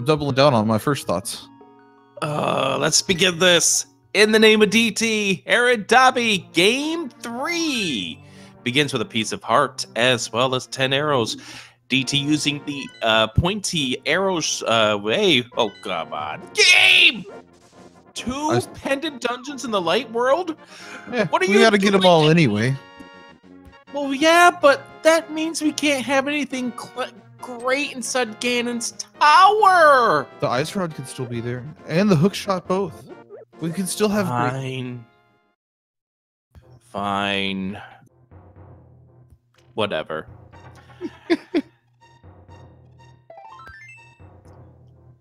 I'm doubling down on my first thoughts. Let's begin this. In the name of DT, AaronDobbe, Game 3 begins with a piece of heart as well as 10 arrows. DT using the pointy arrows way. Oh, come on. Game! Two pendant dungeons in the light world? Yeah, what are we you gotta get them all anyway. Well, yeah, but that means we can't have anything great inside Ganon's tower. The ice rod could still be there, and the hook shot both. We could still have Fine. Whatever.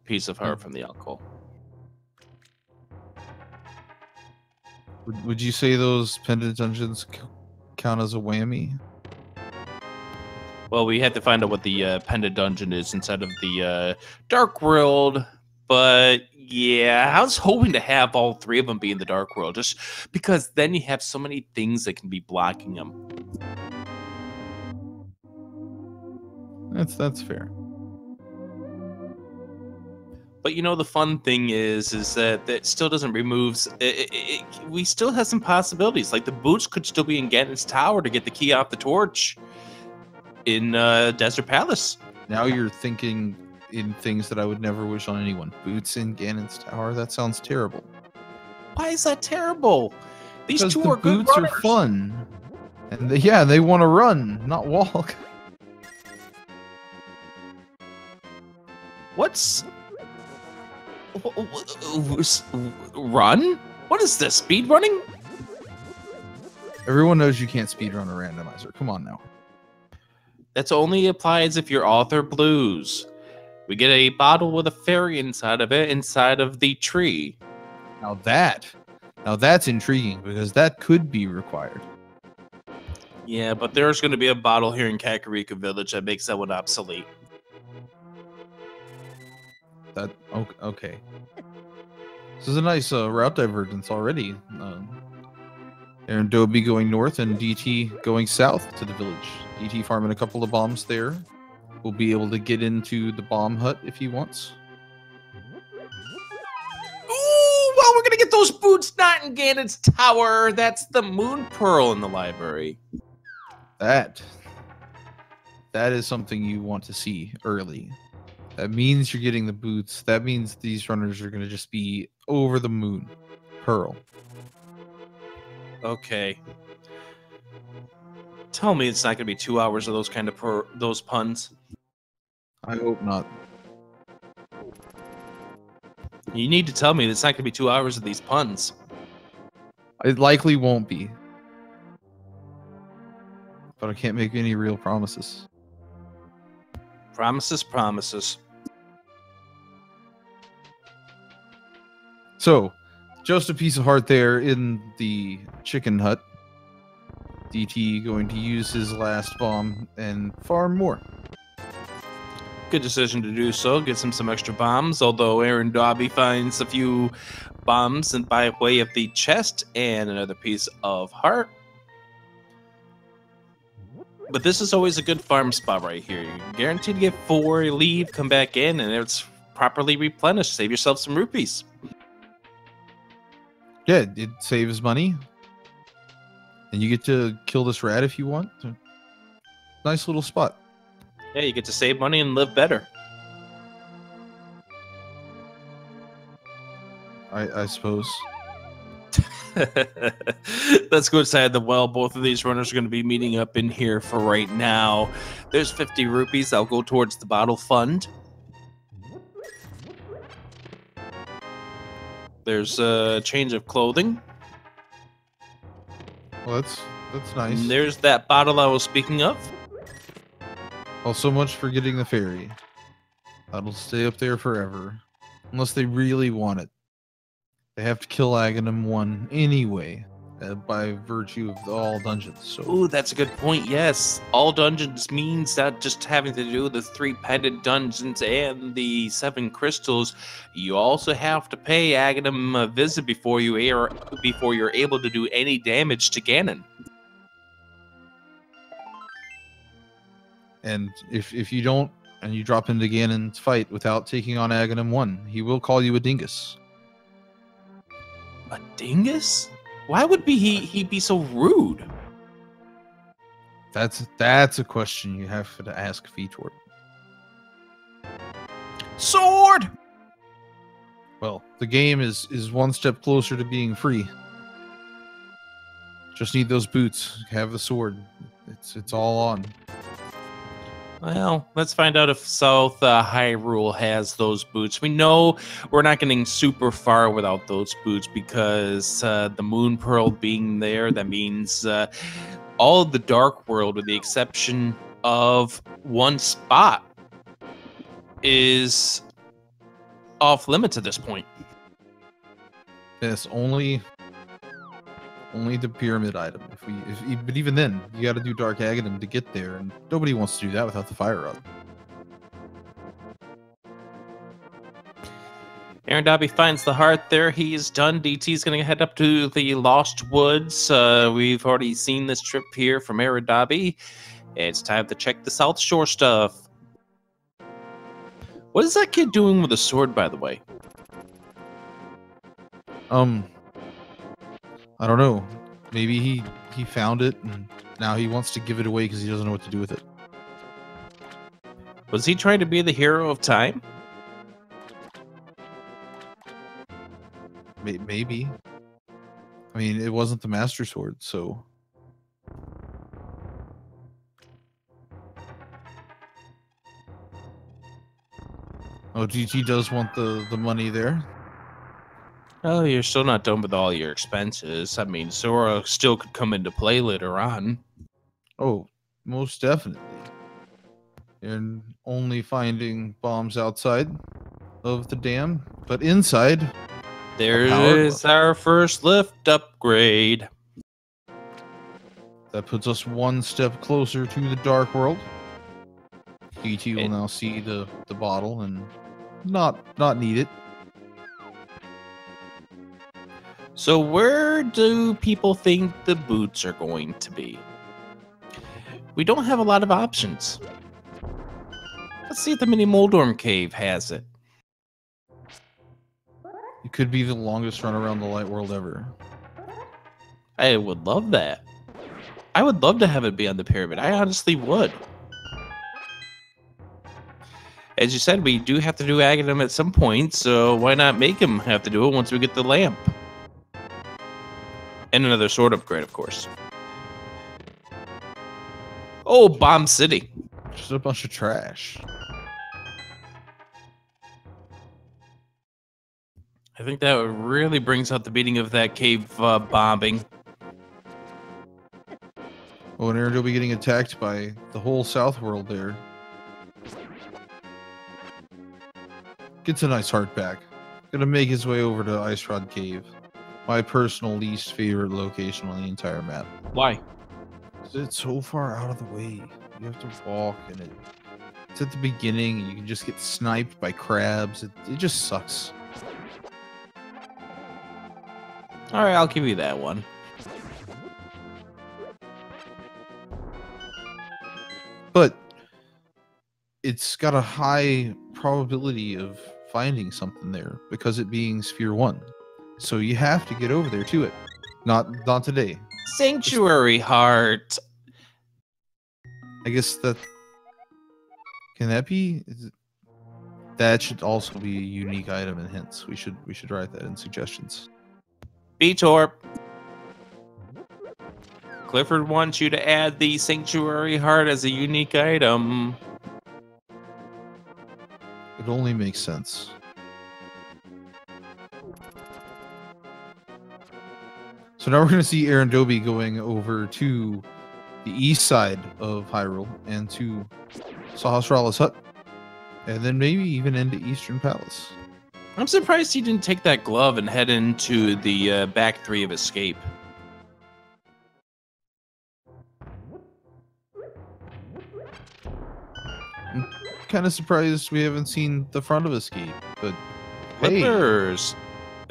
Piece of heart from the uncle. Would you say those pendant dungeons count as a whammy? Well, we had to find out what the pendant dungeon is inside of the Dark World, but yeah, I was hoping to have all three of them be in the Dark World, just because then you have so many things that can be blocking them. That's fair. But you know, the fun thing is that it still doesn't remove. We still have some possibilities. Like the boots could still be in Ganon's tower to get the key off the torch in Desert Palace. Now you're thinking in things that I would never wish on anyone. Boots in Ganon's tower? That sounds terrible. Why is that terrible? These two are good boots runners. Are fun. And they want to run, not walk. What's... Run? What is this? Speed running? Everyone knows you can't speed run a randomizer. Come on now. That's only applies if you're Author Blues. We get a bottle with a fairy inside of it, inside of the tree. Now that's intriguing because that could be required. Yeah, but there's going to be a bottle here in Kakariko Village that makes that one obsolete. That okay. This is a nice route divergence already. AaronDobbe going north and DT going south to the village. DT farming a couple of bombs there. We'll be able to get into the bomb hut if he wants. Ooh, well, we're gonna get those boots not in Ganon's tower. That's the moon pearl in the library. That is something you want to see early. That means you're getting the boots. That means these runners are going to just be over the moon. Pearl. Okay. Tell me it's not going to be 2 hours of those kind of those puns. I hope not. You need to tell me it's not going to be 2 hours of these puns. It likely won't be. But I can't make any real promises. Promises. So, just a piece of heart there in the chicken hut. DT going to use his last bomb and farm more. Good decision to do so. Gets him some extra bombs, although AaronDobbe finds a few bombs and by way of the chest and another piece of heart. But this is always a good farm spot right here. You're guaranteed to get 4, leave, come back in, and it's properly replenished. Save yourself some rupees. Yeah, it saves money. And you get to kill this rat if you want. Nice little spot. Yeah, you get to save money and live better. I suppose. Let's go inside the well. Both of these runners are going to be meeting up in here for right now. There's 50 rupees. I'll go towards the bottle fund. There's a change of clothing. Well, that's nice. And there's that bottle I was speaking of. Well, so much for getting the fairy. That'll stay up there forever. Unless they really want it. They have to kill Aghanim 1 anyway, by virtue of all dungeons. So. Ooh, that's a good point, yes. All dungeons means not just having to do the 3 pendant dungeons and the 7 crystals. You also have to pay Aghanim a visit before you're able to do any damage to Ganon. And if you don't and you drop into Ganon's fight without taking on Aghanim 1, he will call you a dingus. A dingus? Why would he be so rude? That's a question you have to ask Vitor. Sword! Well, the game is one step closer to being free. Just need those boots. Have the sword. It's all on. Well, let's find out if South Hyrule has those boots. We know we're not getting super far without those boots because the Moon Pearl being there, that means all of the Dark World, with the exception of one spot, is off limits at this point. Yes, only the pyramid item. But even then, you got to do Dark Aghanim to get there, and nobody wants to do that without the fire rod. AaronDobbe finds the heart there. He's done. DT's going to head up to the Lost Woods. We've already seen this trip here from AaronDobbe. It's time to check the South Shore stuff. What is that kid doing with a sword, by the way? I don't know. Maybe he found it and now he wants to give it away because he doesn't know what to do with it. Was he trying to be the hero of time? Maybe. I mean, it wasn't the Master Sword, so... Oh, GG does want the money there. Oh, you're still not done with all your expenses. I mean, Sora still could come into play later on. Oh, most definitely. And only finding bombs outside of the dam, but inside... There's our first lift upgrade. That puts us one step closer to the Dark World. DT will now see the bottle and not need it. So where do people think the boots are going to be? We don't have a lot of options. Let's see if the mini Moldorm cave has it. It could be the longest run around the light world ever. I would love that. I would love to have it be on the pyramid. I honestly would. As you said, we do have to do Aghanim at some point, so why not make him have to do it once we get the lamp? And another sword upgrade, of course. Oh, Bomb City. Just a bunch of trash. I think that really brings out the beating of that cave bombing. Oh, and Aaron will be getting attacked by the whole South World there. Gets a nice heart back. Gonna make his way over to Ice Rod Cave. My personal least favorite location on the entire map. Why? It's so far out of the way. You have to walk, and it's at the beginning, and you can just get sniped by crabs. It just sucks. All right, I'll give you that one. But it's got a high probability of finding something there because it being Sphere 1. So you have to get over there to it. Not today. Sanctuary Heart. I guess that... Can that be... That should also be a unique item in hints. We should write that in suggestions. Vitor. Clifford wants you to add the Sanctuary Heart as a unique item. It only makes sense. So now we're going to see AaronDobbe going over to the east side of Hyrule and to Sahasrara's hut. And then maybe even into Eastern Palace. I'm surprised he didn't take that glove and head into the back 3 of Escape. I'm kind of surprised we haven't seen the front of Escape, but hey.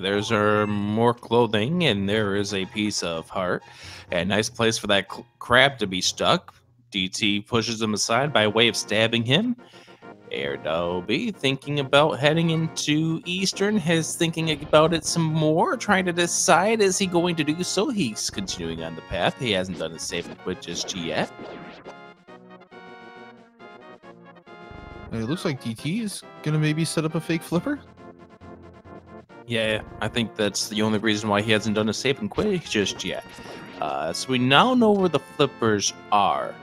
There's more clothing, and there is a piece of heart. A nice place for that crab to be stuck. DT pushes him aside by way of stabbing him. AirDobbe thinking about heading into Eastern, has thinking about it some more, trying to decide is he going to do so. He's continuing on the path. He hasn't done his save and quit just yet. It looks like DT is gonna maybe set up a fake flipper. Yeah, I think that's the only reason why he hasn't done a save and quit just yet. So we now know where the flippers are.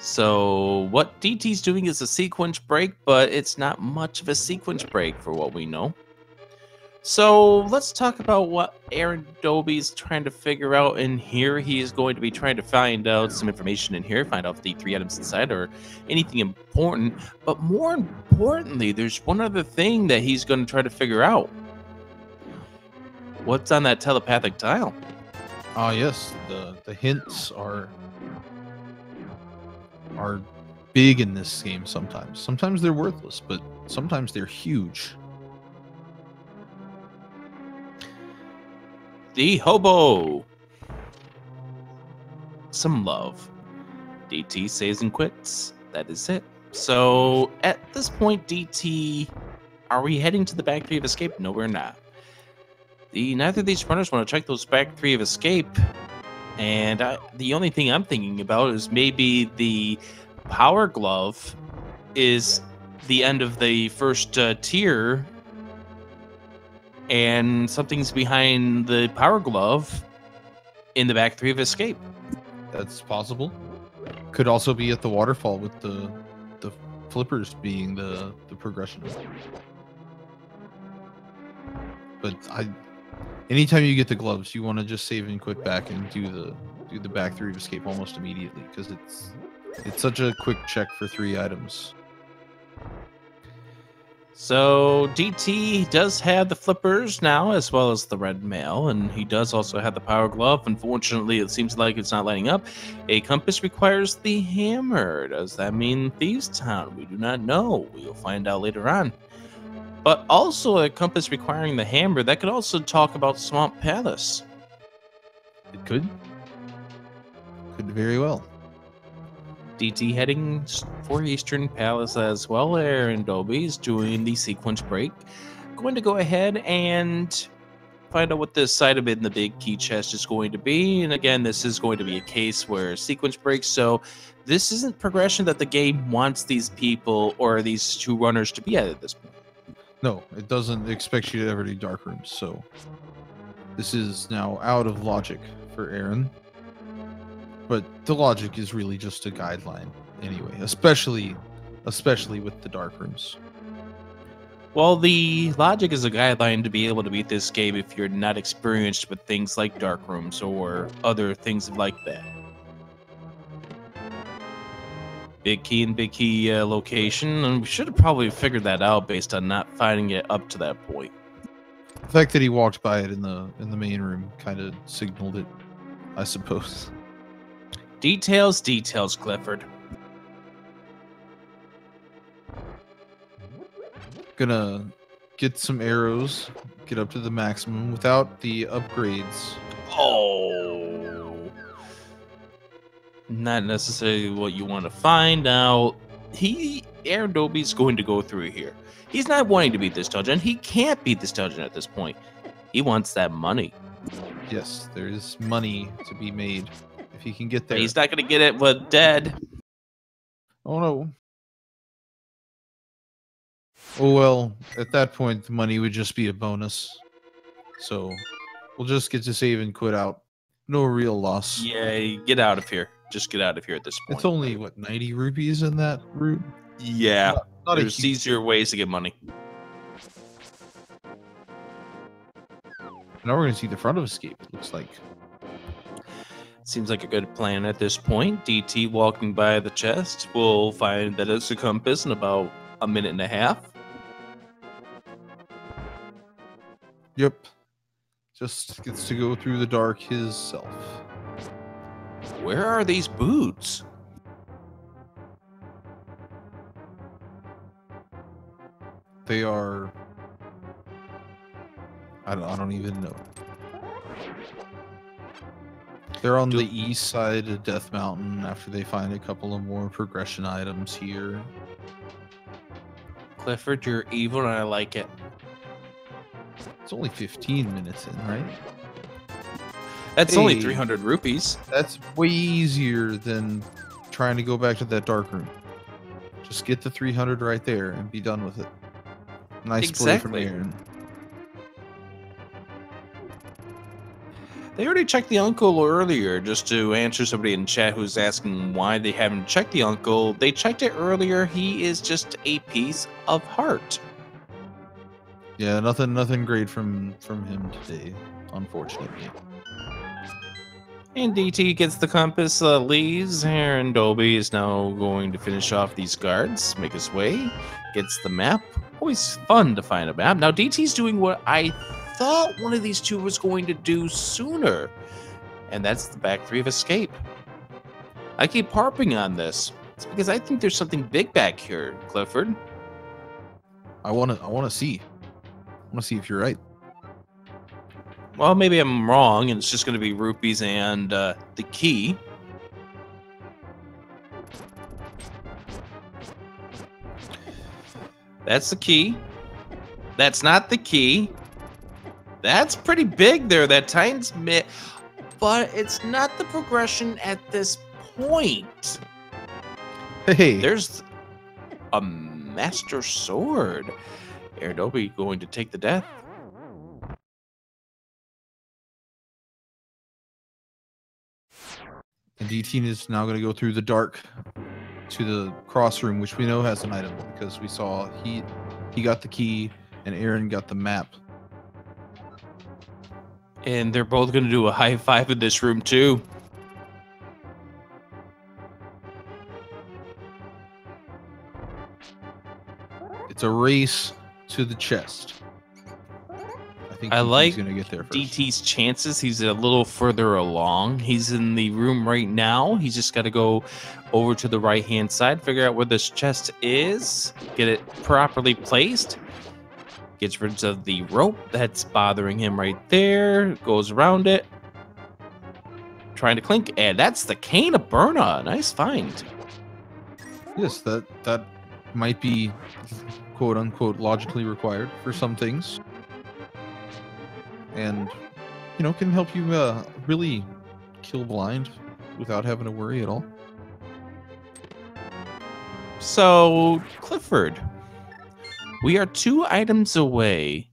So what DT's doing is a sequence break, but it's not much of a sequence break for what we know. So let's talk about what AaronDobbe's trying to figure out in here. He is going to be trying to find out some information in here, find out if the 3 items inside or anything important. But more importantly, there's one other thing that he's going to try to figure out. What's on that telepathic tile? Ah, yes, the hints are big in this game sometimes. Sometimes they're worthless, but sometimes they're huge. The hobo. Some love. DT saves and quits. That is it. So at this point, DT, are we heading to the back 3 of escape? No, we're not. Neither of these runners want to check those back 3 of escape. And the only thing I'm thinking about is maybe the power glove is the end of the first tier, and something's behind the power glove in the back 3 of escape. That's possible. Could also be at the waterfall with the flippers being the progression. But anytime you get the gloves, you want to just save and quit back and do the back 3 of escape almost immediately, because it's such a quick check for 3 items. So DT does have the flippers now, as well as the red mail, and he does also have the power glove. Unfortunately, it seems like it's not lighting up. A compass requires the hammer. Does that mean Thieves Town? We do not know. We will find out later on. But also a compass requiring the hammer, that could also talk about Swamp Palace. It could. Could very well. DT heading for Eastern Palace as well. AaronDobbe is doing the sequence break. Going to go ahead and find out what this side of it in the big key chest is going to be. And again, this is going to be a case where sequence breaks. So this isn't progression that the game wants these people or these 2 runners to be at this point. No, it doesn't expect you to ever do dark rooms. So this is now out of logic for Aaron. But the logic is really just a guideline anyway, especially with the dark rooms. Well, the logic is a guideline to be able to beat this game if you're not experienced with things like dark rooms or other things like that. Big key location, and we should have probably figured that out based on not finding it up to that point. The fact that he walked by it in the main room kind of signaled it, I suppose. Details, Clifford. Gonna get some arrows, get up to the maximum without the upgrades. Oh, not necessarily what you want to find out. AaronDobbe's going to go through here. He's not wanting to beat this dungeon. He can't beat this dungeon at this point. He wants that money. Yes, there is money to be made if he can get there. He's not going to get it with dead. Oh no. Oh well, at that point the money would just be a bonus. So we'll just get to save and quit out. No real loss. Yeah, get out of here. Just get out of here at this point. It's only, what, 90 rupees in that route? Yeah, not there's easier ways to get money. Now we're going to see the front of escape, it looks like. Seems like a good plan at this point. DT walking by the chest will find that it's a compass in about a minute and a half. Yep. Just gets to go through the dark himself. Where are these boots? They are... I don't even know. They're on the east side of Death Mountain after they find a couple of more progression items here. Clifford, you're evil and I like it. It's only 15 minutes in, right? That's only Hey. 300 rupees. That's way easier than trying to go back to that dark room. Just get the 300 right there and be done with it. Nice play from Exactly. Aaron. They already checked the uncle earlier, just to answer somebody in chat who's asking why they haven't checked the uncle. They checked it earlier. He is just a piece of heart. Yeah, nothing great from him today, unfortunately. And DT gets the compass, leaves. AaronDobbe is now going to finish off these guards, make his way, gets the map. Always fun to find a map. Now DT's doing what I thought one of these two was going to do sooner, and that's the back three of escape. I keep harping on this. It's because I think there's something big back here, Clifford. I wanna see. I wanna see if you're right. Well, maybe I'm wrong, and it's just going to be rupees and the key. That's the key. That's not the key. That's pretty big there, that Titans Mitt, but it's not the progression at this point. Hey, There's a Master Sword. AaronDobbe going to take the death. and DT is now going to go through the dark to the cross room, which we know has an item because we saw he got the key and Aaron got the map. And they're both going to do a high five in this room, too. It's a race to the chest. I think I DT's like going to get there first. DT's chances. He's a little further along. He's in the room right now. He's just got to go over to the right-hand side, figure out where this chest is, get it properly placed, gets rid of the rope that's bothering him right there, goes around it, trying to clink, and that's the Cane of Burna. Nice find. Yes, that might be quote unquote logically required for some things, and can help you really kill blind without having to worry at all. So, Clifford, we are 2 items away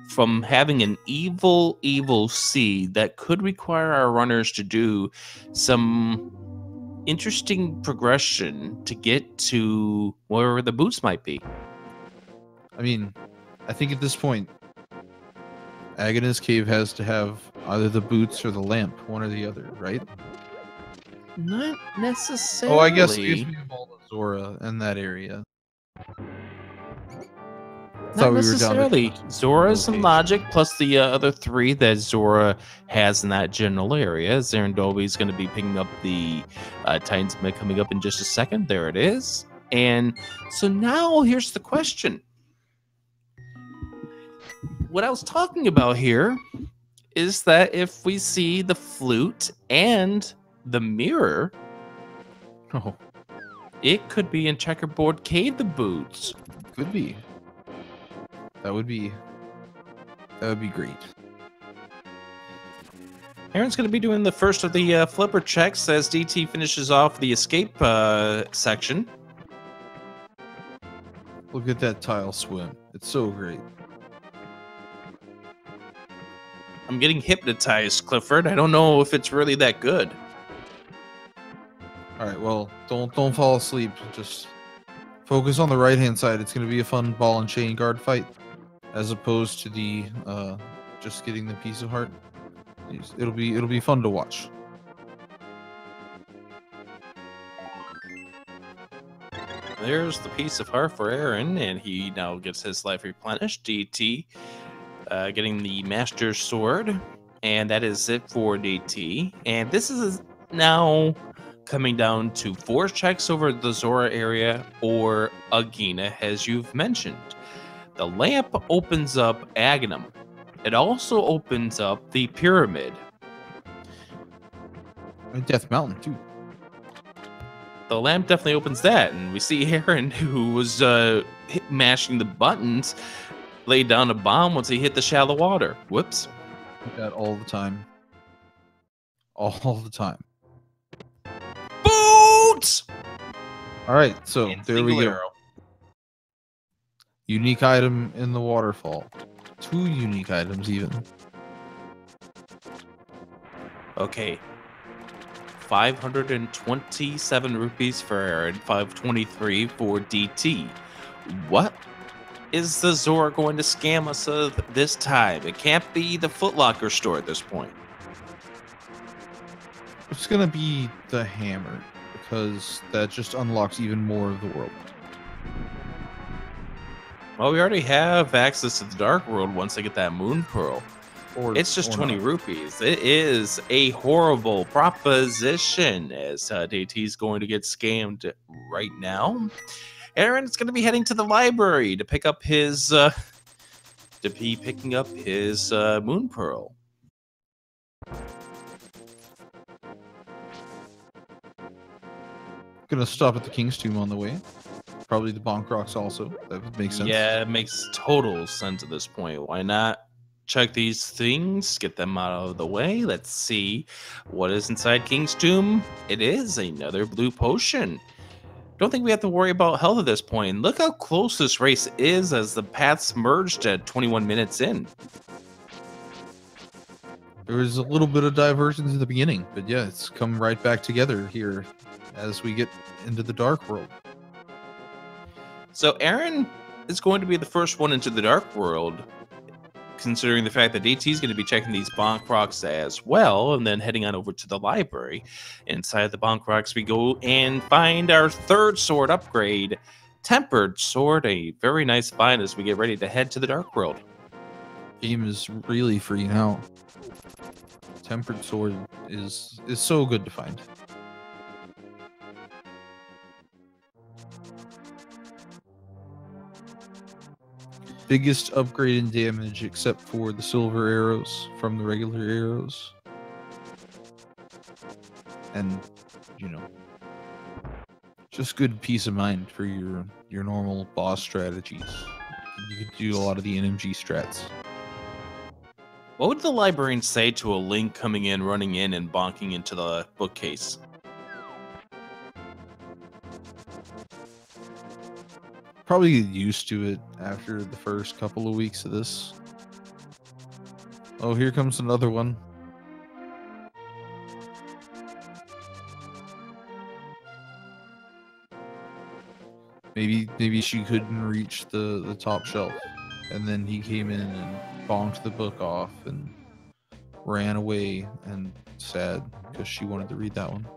from having an evil seed that could require our runners to do some interesting progression to get to where the boots might be. I mean, I think at this point, Agnes Cave has to have either the boots or the lamp, one or the other, right? Not necessarily. Oh, I guess we have all the Zora in that area. Not necessarily. Zora's some location. logic, plus the other 3 that Zora has in that general area. AaronDobbe is going to be picking up the Titans Mitt coming up in just a second. There it is. And so now here's the question. What I was talking about here is that if we see the flute and the mirror, Oh, it could be in Checkerboard Cave, the boots. could be. That would be great. Aaron's going to be doing the first of the flipper checks as DT finishes off the escape section. Look at that tile swim. It's so great. I'm getting hypnotized, Clifford. I don't know if it's really that good. All right, well, don't fall asleep. Just focus on the right-hand side. It's going to be a fun ball and chain guard fight, as opposed to the just getting the piece of heart. It'll be fun to watch. There's the piece of heart for Aaron, and he now gets his life replenished. DT getting the Master Sword, and that is it for DT. And this is now coming down to 4 checks over the Zora area or Agina, as you've mentioned. The lamp opens up Aghanim. It also opens up the pyramid. And Death Mountain too. the lamp definitely opens that, and we see Aaron, who was mashing the buttons, laid down a bomb once he hit the shallow water. Whoops. That all the time. All the time. Boots! All right, so And there we single go. arrow. Unique item in the waterfall. 2 unique items even. Okay. 527 rupees for Aaron, 523 for DT. What is the Zora going to scam us of this time? It can't be the Foot Locker store at this point. It's gonna be the hammer, because that just unlocks even more of the world. Well, we already have access to the Dark World once I get that Moon Pearl. It's just or 20 not. rupees. It is a horrible proposition, as DT's going to get scammed right now. Aaron's going to be heading to the library to pick up his Moon Pearl. Gonna stop at the King's Tomb on the way. Probably the Bonk Rocks also. That would make sense. Yeah, it makes total sense at this point. Why not check these things, get them out of the way? Let's see what is inside King's Tomb. It is another blue potion. Don't think we have to worry about health at this point. Look how close this race is as the paths merged at 21 minutes in. There was a little bit of divergence in the beginning, but yeah, it's come right back together here as we get into the Dark World. So Aaron is going to be the first one into the Dark World, considering the fact that DT is going to be checking these Bonk Rocks as well, and then heading on over to the library. Inside the Bonk Rocks, we go and find our 3rd sword upgrade, Tempered Sword, a very nice find as we get ready to head to the Dark World. Game is really free now. Tempered Sword is so good to find. Biggest upgrade in damage except for the silver arrows from the regular arrows. And, you know, just good peace of mind for your normal boss strategies. You could do a lot of the NMG strats. What would the librarian say to a Link coming in, running in, and bonking into the bookcase? Probably get used to it after the first couple of weeks of this. Oh, here comes another one. Maybe she couldn't reach the top shelf, and then he came in and bonked the book off and ran away, and sad because she wanted to read that one.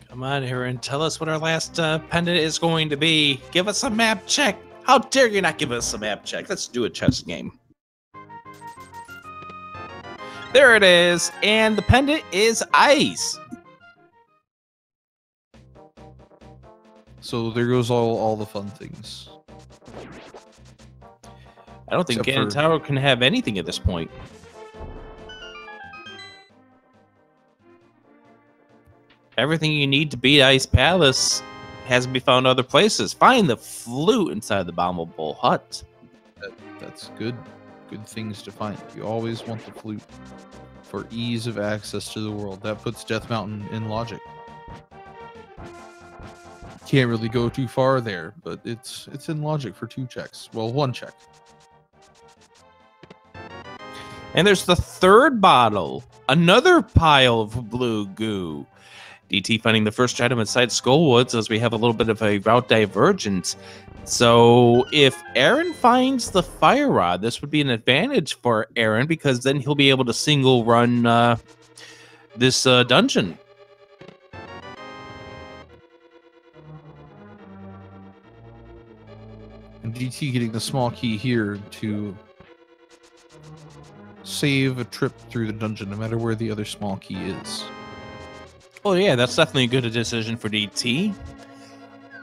Come on, Aaron, tell us what our last pendant is going to be. Give us a map check. How dare you not give us a map check? Let's do a chess game. There it is, and the pendant is ice. So there goes all the fun things. I don't think Except Ganon for- Tower can have anything at this point. Everything you need to beat Ice Palace has to be found other places. Find the flute inside the Abominable Hut. That's good things to find. You always want the flute for ease of access to the world. That puts Death Mountain in logic. Can't really go too far there, but it's in logic for 2 checks. Well, 1 check. And there's the 3rd bottle. Another pile of blue goo. DT finding the first item inside Skullwoods as we have a little bit of a route divergence. So if Aaron finds the fire rod, this would be an advantage for Aaron because then he'll be able to single run this dungeon. And DT getting the small key here to save a trip through the dungeon no matter where the other small key is. Oh yeah, that's definitely a good decision for DT.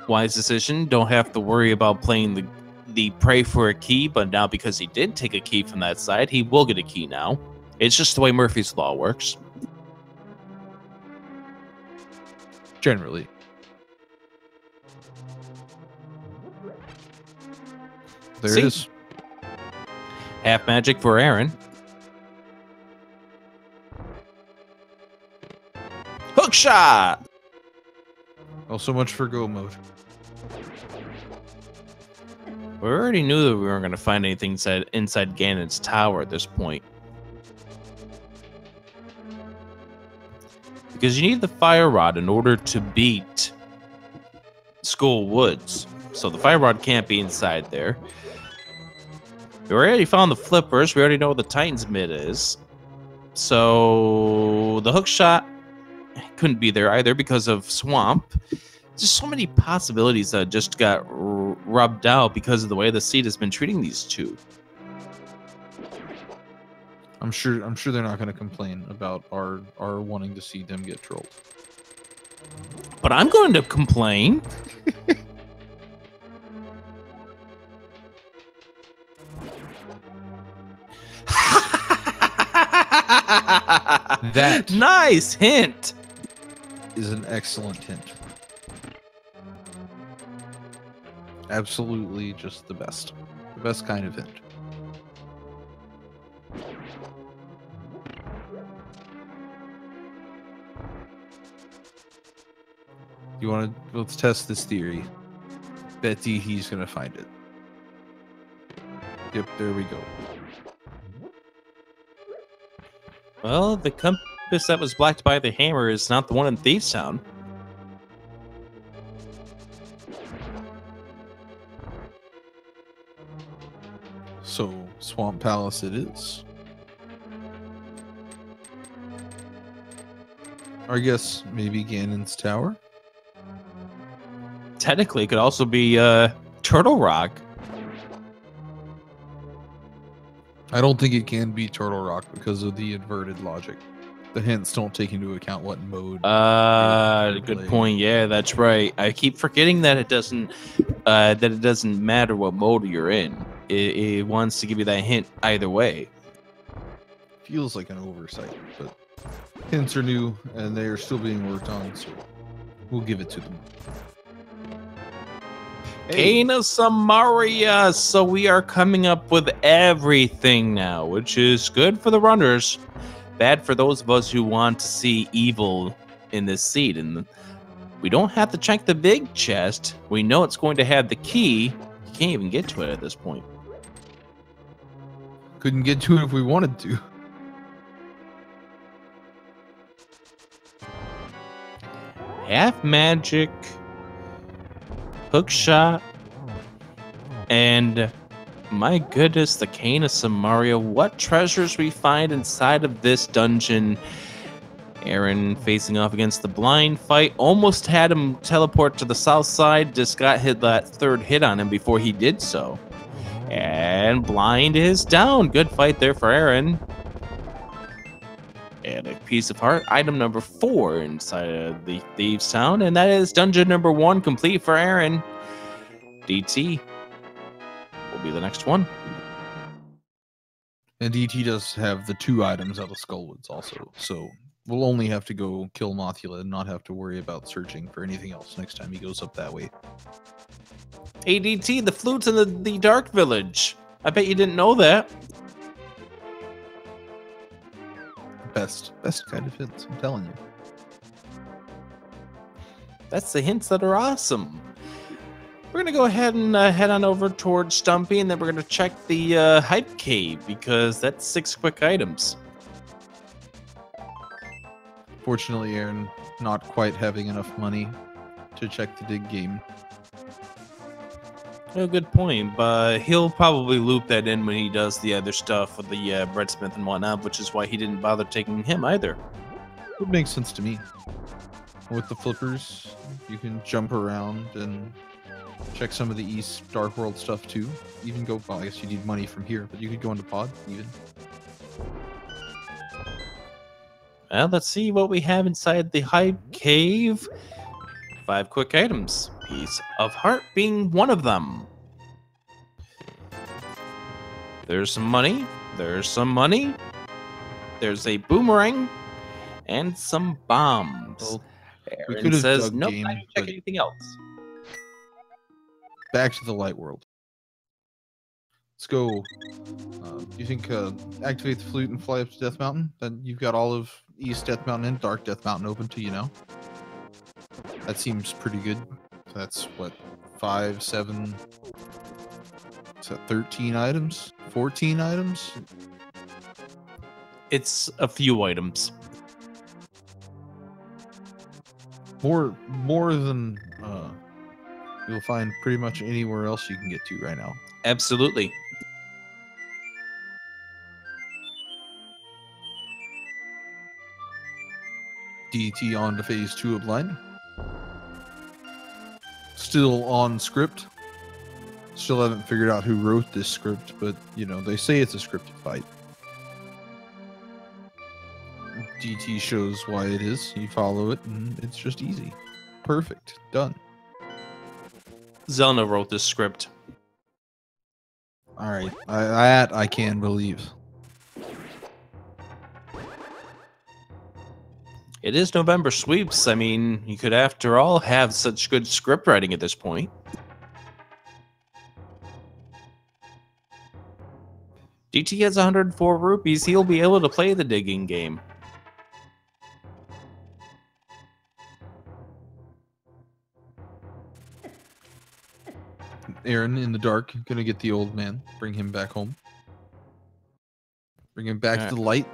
Wise decision. Don't have to worry about playing the pray for a key, but now because he did take a key from that side, he will get a key now. It's just the way Murphy's Law works. Generally. There See? it is. Half magic for Aaron. Hook shot! Oh, so much for go mode. We already knew that we weren't going to find anything inside Ganon's tower at this point. Because you need the fire rod in order to beat Skull Woods. So the fire rod can't be inside there. We already found the flippers. We already know where the Titan's mid is. So the hook shot couldn't be there either because of Swamp. Just so many possibilities that just got rubbed out because of the way the seed has been treating these two. I'm sure they're not going to complain about our wanting to see them get trolled. But I'm going to complain. That nice hint is an excellent hint. Absolutely just the best. The best kind of hint. You want to let's test this theory. Bet he's gonna find it. Yep, there we go. Well, the compass that was blocked by the hammer is not the one in Thieves Town. So, Swamp Palace it is. Or I guess maybe Ganon's tower? Technically, it could also be Turtle Rock. I don't think it can be Turtle Rock because of the inverted logic. The hints don't take into account what mode. Good point. Yeah, that's right. I keep forgetting that it doesn't matter what mode you're in. It wants to give you that hint either way. Feels like an oversight, but hints are new and they are still being worked on, so we'll give it to them. Kana Samaria. So we are coming up with everything now, which is good for the runners, bad for those of us who want to see evil in this seed. And we don't have to check the big chest. We know it's going to have the key. You can't even get to it at this point. Couldn't get to it if we wanted to. Half magic, hook shot, and my goodness, the Kana Samaria. What treasures we find inside of this dungeon. Aaron facing off against the blind fight. Almost had him teleport to the south side. Just got hit that third hit on him before he did so. And blind is down. Good fight there for Aaron. And a piece of heart. Item number 4 inside of the Thieves Town. And that is dungeon number 1 complete for Aaron. DT will be the next one. And DT does have the 2 items out of Skullwoods also, so we'll only have to go kill Mothula and not have to worry about searching for anything else next time he goes up that way. Hey DT, the flute's in the Dark Village. I bet you didn't know that. Best kind of hints, I'm telling you. That's the hints that are awesome. We're going to go ahead and head on over towards Stumpy, and then we're going to check the Hype Cave, because that's 6 quick items. Fortunately, Aaron not quite having enough money to check the dig game. Oh, good point, but he'll probably loop that in when he does the other stuff with the breadsmith and whatnot, which is why he didn't bother taking him either. It makes sense to me. With the flippers, you can jump around and check some of the East Dark World stuff too. Even go, well, I guess you need money from here, but you could go into pod even. Well, let's see what we have inside the Hype Cave. 5 quick items. Piece of heart being one of them. There's some money. There's some money. There's a boomerang. And some bombs. Well, Aaron we could have says, dug nope, game, I didn't check but anything else. back to the light world. Let's go. Do you think activate the flute and fly up to Death Mountain? Then you've got all of East Death Mountain and Dark Death Mountain open to you now. That seems pretty good. So that's what, 5, 7, is that 13 items? 14 items? It's a few items. More than you'll find pretty much anywhere else you can get to right now. Absolutely. DT on to phase 2 of Blind. Still on script. Still haven't figured out who wrote this script, but you know, they say it's a scripted fight. DT shows why it is. You follow it and it's just easy. Perfect. Done. Zelda wrote this script. Alright. I can believe. It is November sweeps. I mean, you could, after all, have such good script writing at this point. DT has 104 rupees. He'll be able to play the digging game. Aaron in the dark, gonna get the old man, bring him back home. Bring him back to the light.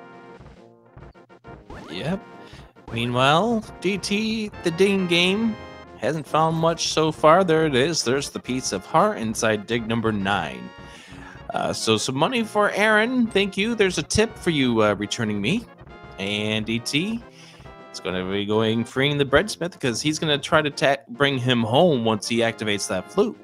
Yep. Meanwhile, DT, the digging game, hasn't found much so far. There it is. There's the piece of heart inside dig number 9. So some money for Aaron. Thank you. There's a tip for you returning me. And DT is going to be going freeing the breadsmith because he's going to try to bring him home once he activates that flute.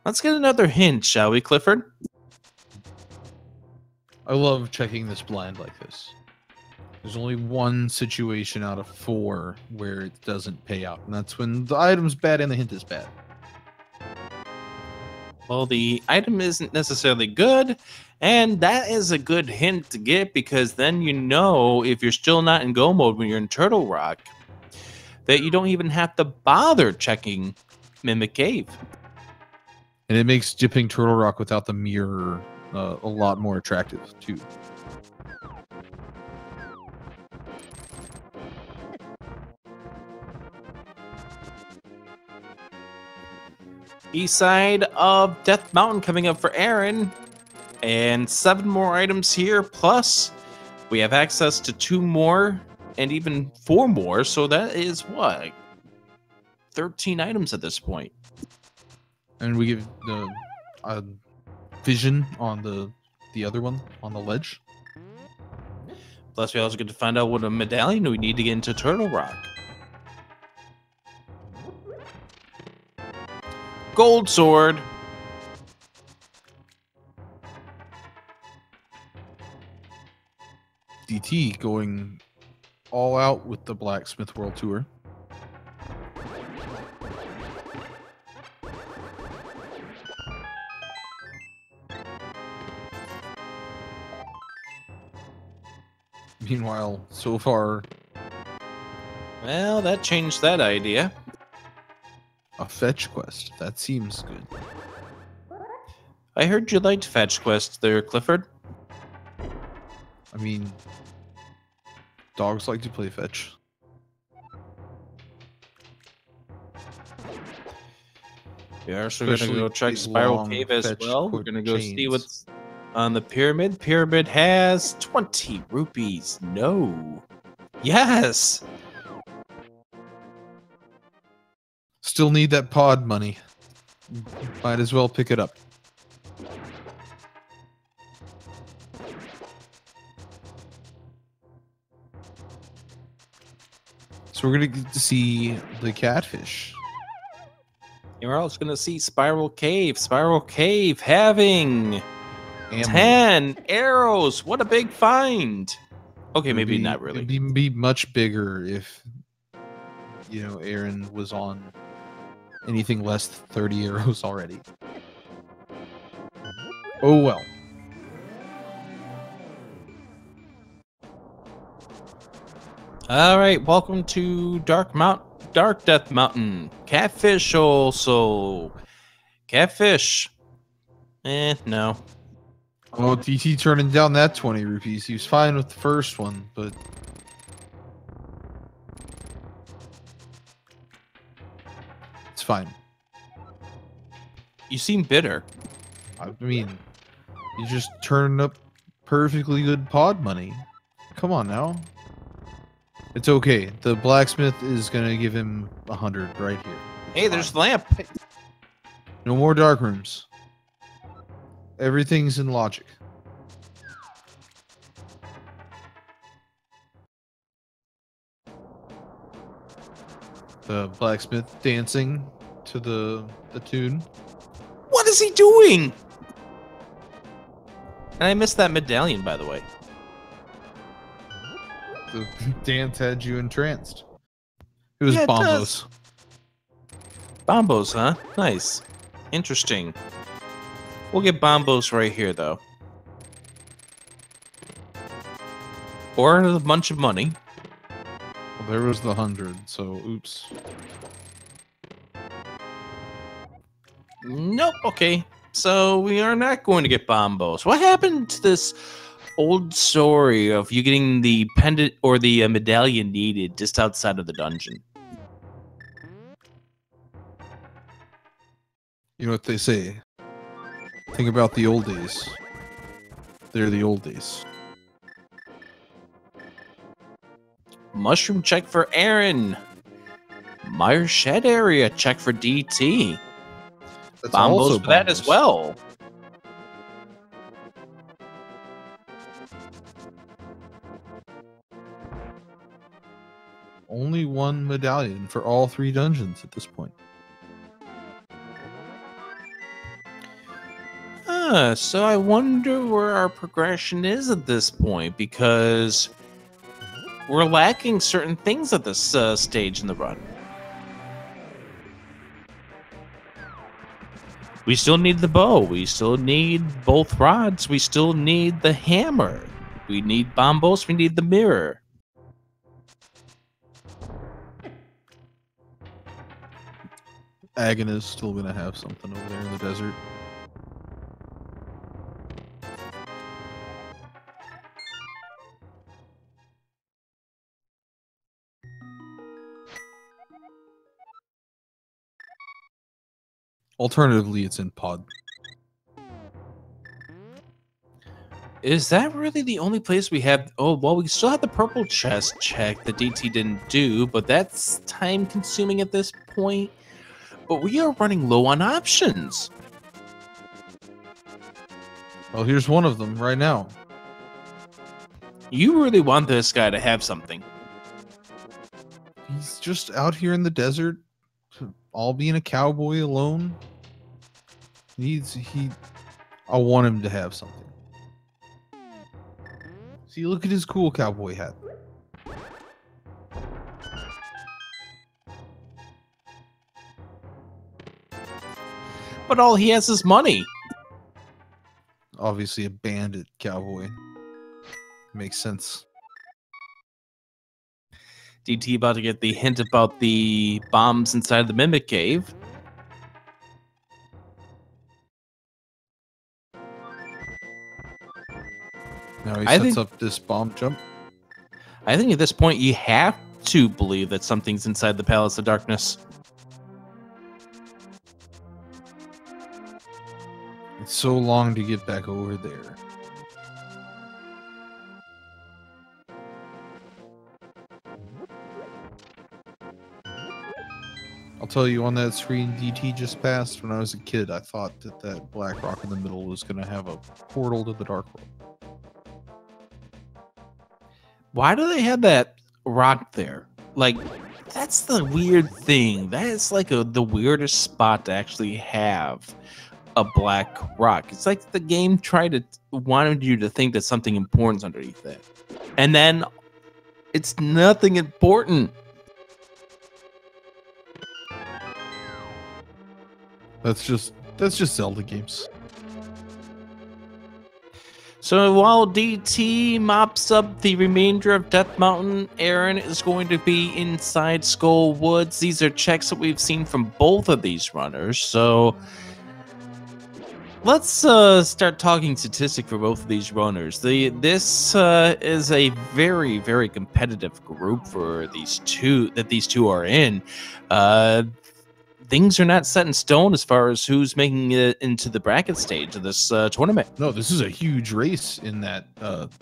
Let's get another hint, shall we, Clifford? I love checking this blind like this. There's only one situation out of 4 where it doesn't pay out, and that's when the item's bad and the hint is bad. Well, the item isn't necessarily good, and that is a good hint to get because then you know if you're still not in go mode when you're in Turtle Rock that you don't even have to bother checking Mimic Cave. And it makes dipping Turtle Rock without the mirror a lot more attractive, too. East side of Death Mountain coming up for Aaron. And 7 more items here. Plus, we have access to 2 more and even 4 more. So that is what? 13 items at this point. And we give the vision on the other one on the ledge. Plus, we also get to find out what a medallion we need to get into Turtle Rock. Gold sword. DT going all out with the Blacksmith World Tour. Meanwhile, so far, Well, that changed that idea. a fetch quest. That seems good. I heard you liked fetch quests there, Clifford. I mean, dogs like to play fetch. We are also going to Especially go check these Spiral long Cave as fetch well. We're quick going to go see chains. what's on the pyramid. Pyramid has 20 rupees. No. Yes. Still need that pod money. Might as well pick it up. So we're gonna get to see the catfish. And we're also going to see Spiral Cave. Spiral Cave having Ammo. 10 arrows. What a big find. Okay, maybe not really. It'd be much bigger if, you know, Aaron was on anything less than 30 arrows already. Oh well. All right, welcome to Dark Dark Death Mountain. Catfish also. Catfish. No. Oh, DT turning down that 20 rupees. He was fine with the first one, but it's fine. You seem bitter. I mean, you just turned up perfectly good pod money. Come on now. It's okay. The blacksmith is gonna give him 100 right here. Hey, there's the lamp. No more dark rooms. Everything's in logic. The blacksmith dancing to the tune. What is he doing? And I missed that medallion, by the way. The dance had you entranced. It was Yeah, it bombos. does. Bombos, huh? Nice. Interesting. We'll get bombos right here, though. Or a bunch of money. Well, there was the 100, so oops. Nope. Okay. So we are not going to get bombos. What happened to this old story of you getting the pendant or the medallion needed just outside of the dungeon? You know what they say? Think about the old days. They're the old days. Mushroom check for Aaron. Meyer Shed area check for DT. That's also Bombos for that as well. Only one medallion for all 3 dungeons at this point. So I wonder where our progression is at this point, because we're lacking certain things at this stage in the run. We still need the bow. We still need both rods. We still need the hammer. We need bombos. We need the mirror. Agana's still gonna have something over there in the desert. Alternatively, it's in pod. Is that really the only place we have? Oh, well, we still have the purple chest check that DT didn't do, but that's time consuming at this point. But we are running low on options. Well, here's one of them right now. You really want this guy to have something. He's just out here in the desert, all being a cowboy alone. I want him to have something. See, look at his cool cowboy hat. But all he has is money. Obviously a bandit cowboy. Makes sense. DT about to get the hint about the bombs inside the Mimic Cave. Now he sets up this bomb jump. I think at this point you have to believe that something's inside the Palace of Darkness. It's so long to get back over there. I'll tell you, on that screen DT just passed, when I was a kid, I thought that that black rock in the middle was going to have a portal to the Dark World. Why do they have that rock there? Like, that's the weird thing. That is like the weirdest spot to actually have a black rock. It's like the game wanted you to think that something important's underneath it. And then it's nothing important. That's just Zelda games. So while DT mops up the remainder of Death Mountain, Aaron is going to be inside Skull Woods. These are checks that we've seen from both of these runners. So let's start talking statistic for both of these runners. This is a very, very competitive group for these two are in. Things are not set in stone as far as who's making it into the bracket stage of this tournament. No, this is a huge race in that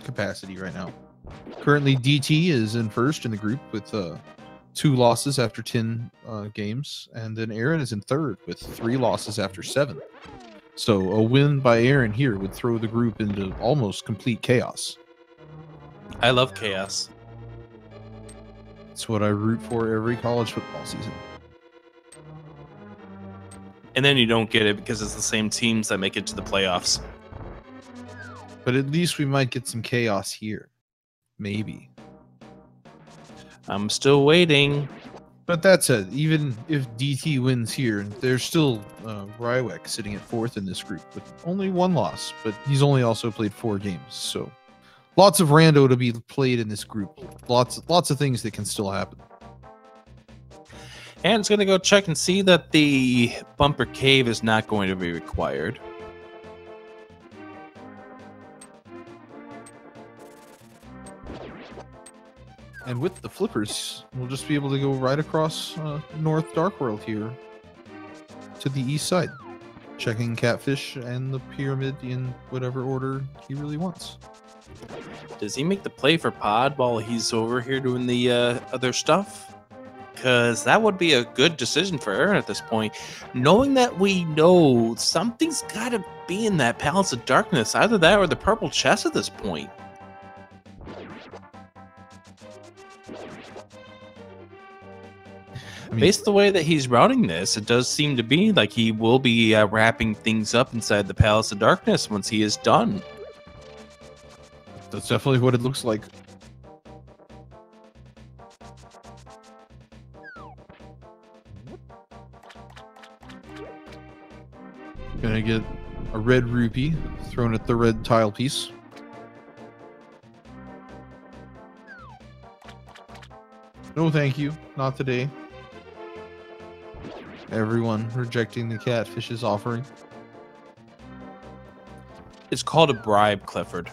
capacity right now. Currently, DT is in first in the group with 2 losses after 10 games, and then Aaron is in third with 3 losses after 7. So a win by Aaron here would throw the group into almost complete chaos. I love chaos. It's what I root for every college football season. And then you don't get it because it's the same teams that make it to the playoffs. But at least we might get some chaos here. Maybe. I'm still waiting. But that said, even if DT wins here, there's still Rywek sitting at 4th in this group with only 1 loss. But he's only also played 4 games. So lots of rando to be played in this group. Lots of things that can still happen. And it's going to go check and see that the bumper cave is not going to be required. And with the flippers, we'll just be able to go right across North Dark World here to the east side, checking Catfish and the pyramid in whatever order he really wants. Does he make the play for Pod while he's over here doing the other stuff? Because that would be a good decision for Aaron at this point. Knowing that we know something's got to be in that Palace of Darkness. Either that or the purple chest at this point. I mean, based on the way that he's routing this, it does seem to be like he will be wrapping things up inside the Palace of Darkness once he is done. That's definitely what it looks like. Gonna get a red rupee thrown at the red tile piece. No thank you, not today. Everyone rejecting the Catfish's offering. It's called a bribe, Clifford.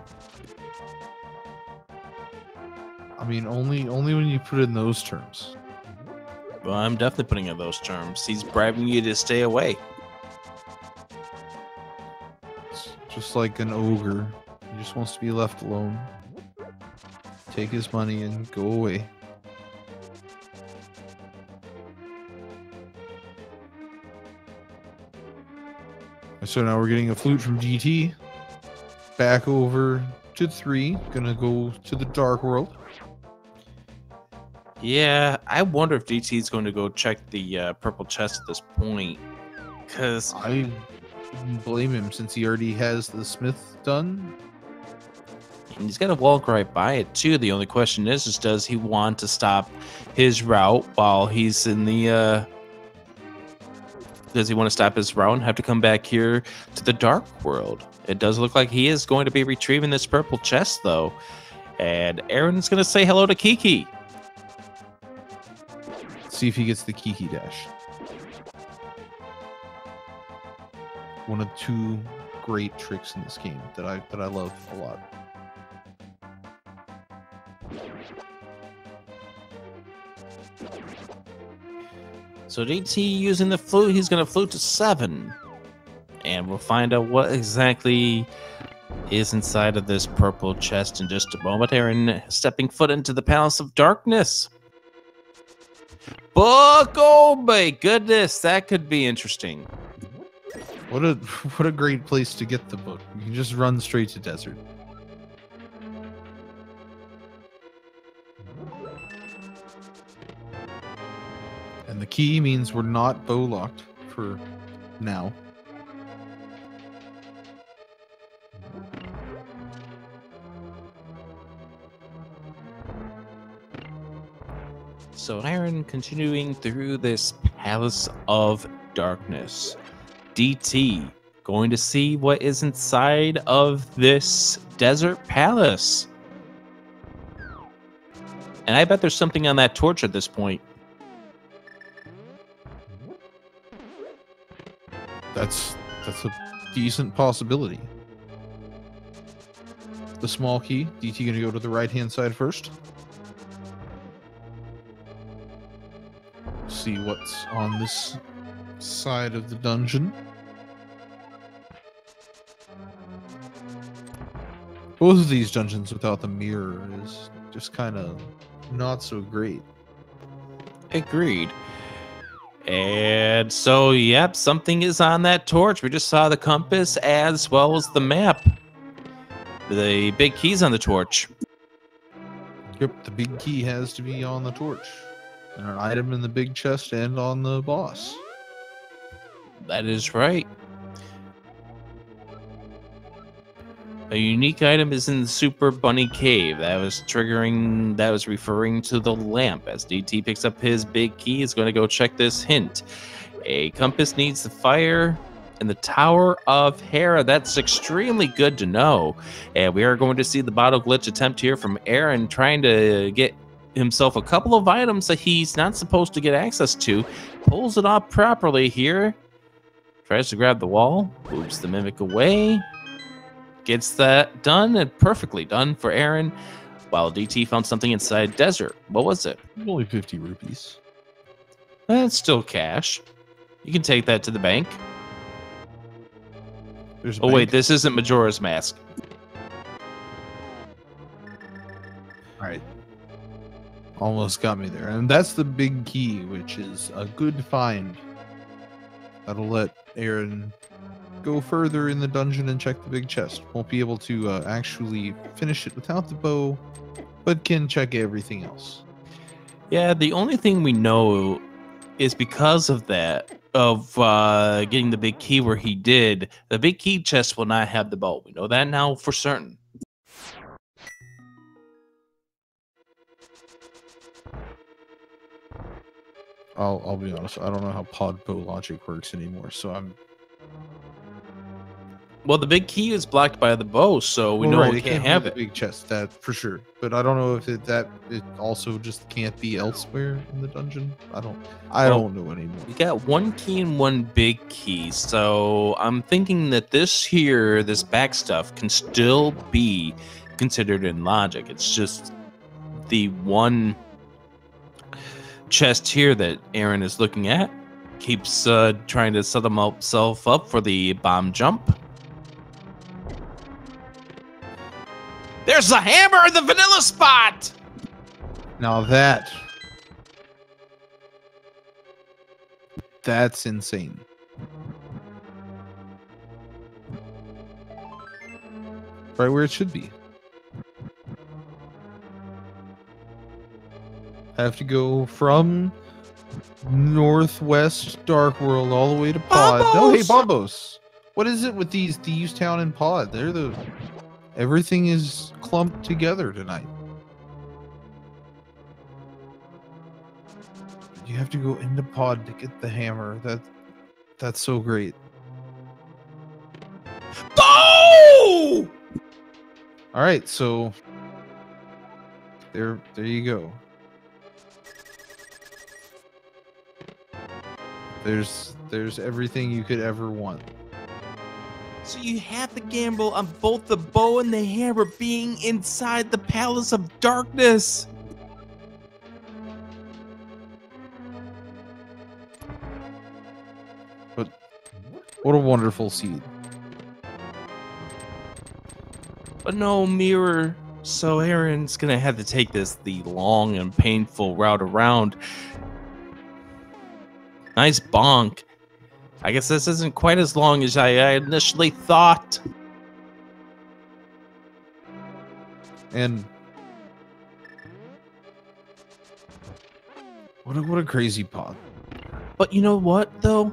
I mean, only when you put it in those terms. Well, I'm definitely putting it in those terms. He's bribing you to stay away. It's just like an ogre. He just wants to be left alone. Take his money and go away. So now we're getting a flute from GT. Back over to 3. Gonna go to the Dark World. Yeah, I wonder if DT is going to go check the purple chest at this point. Because I wouldn't blame him since he already has the smith done. And he's got to walk right by it too. The only question is does he want to stop his route while he's in the does he want to stop his route and have to come back here to the Dark World? It does look like he is going to be retrieving this purple chest though. And Aaron's going to say hello to Kiki. See if he gets the Kiki dash. One of 2 great tricks in this game that I love a lot. So DT using the flute, he's going to flute to 7. And we'll find out what exactly is inside of this purple chest in just a moment. Aaron stepping foot into the Palace of Darkness. Book, oh my goodness, that could be interesting. What a great place to get the book. You can just run straight to desert. And the key means we're not bow locked for now. So Aaron continuing through this Palace of Darkness. DT going to see what is inside of this desert palace. And I bet there's something on that torch at this point. That's a decent possibility. The small key. DT gonna go to the right-hand side first. See what's on this side of the dungeon. Both of these dungeons without the mirror is just kind of not so great. Agreed. And so, yep, something is on that torch. We just saw the compass as well as the map. The big key's on the torch. Yep, the big key has to be on the torch. And an item in the big chest and on the boss. That is right. A unique item is in the Super Bunny Cave. That was referring to the lamp. As DT picks up his big key, he's going to go check this hint. A compass needs the fire in the Tower of Hera. That's extremely good to know. And we are going to see the bottle glitch attempt here from Aaron, trying to get himself a couple of items that he's not supposed to get access to. Pulls it off properly here. Tries to grab the wall. Moves the mimic away. Gets that done, and perfectly done for Aaron, while DT found something inside desert. What was it? Only 50 rupees. That's still cash. You can take that to the bank. There's a Oh, bank. wait, this isn't Majora's Mask. All right. Almost got me there. And that's the big key, which is a good find. That'll let Aaron go further in the dungeon and check the big chest. Won't be able to actually finish it without the bow, but can check everything else. Yeah, the only thing we know is because of that, of getting the big key where he did, the big key chest will not have the bow. We know that now for certain. I'll be honest, I don't know how pod bow logic works anymore, so I'm... Well, the big key is blocked by the bow, so we know right, we it can't be have the it. big chest, that for sure. But I don't know if it also just can't be elsewhere in the dungeon. I don't know anymore. We got one key and one big key, so I'm thinking that this back stuff can still be considered in logic. It's just the one chest here that Aaron is looking at keeps trying to set himself up for the bomb jump. There's a hammer in the vanilla spot! Now that's insane. Right where it should be. Have to go from Northwest Dark World all the way to Pod. No, hey, Bombos! What is it with these Thieves Town and Pod? Everything is clumped together tonight. You have to go into Pod to get the hammer. That's so great. Boom! All right, so there you go. There's everything you could ever want. So you have to gamble on both the bow and the hammer being inside the Palace of Darkness. But what a wonderful seed. But no mirror. So Aaron's gonna have to take the long and painful route around. Nice bonk. I guess this isn't quite as long as I initially thought. And what a crazy pod. But you know what, though?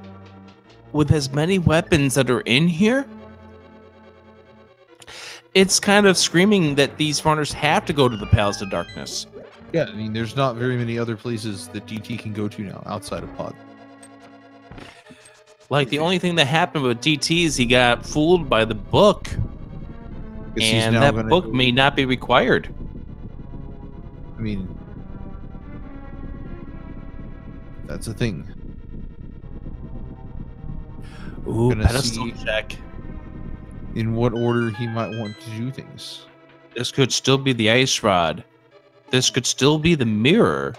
With as many weapons that are in here, it's kind of screaming that these runners have to go to the Palace of Darkness. Yeah, I mean, there's not very many other places that DT can go to now outside of Pod. Like, the only thing that happened with DT is he got fooled by the book. And that book may not be required. I mean, that's a thing. Ooh, pedestal check. In what order he might want to do things. This could still be the ice rod. This could still be the mirror.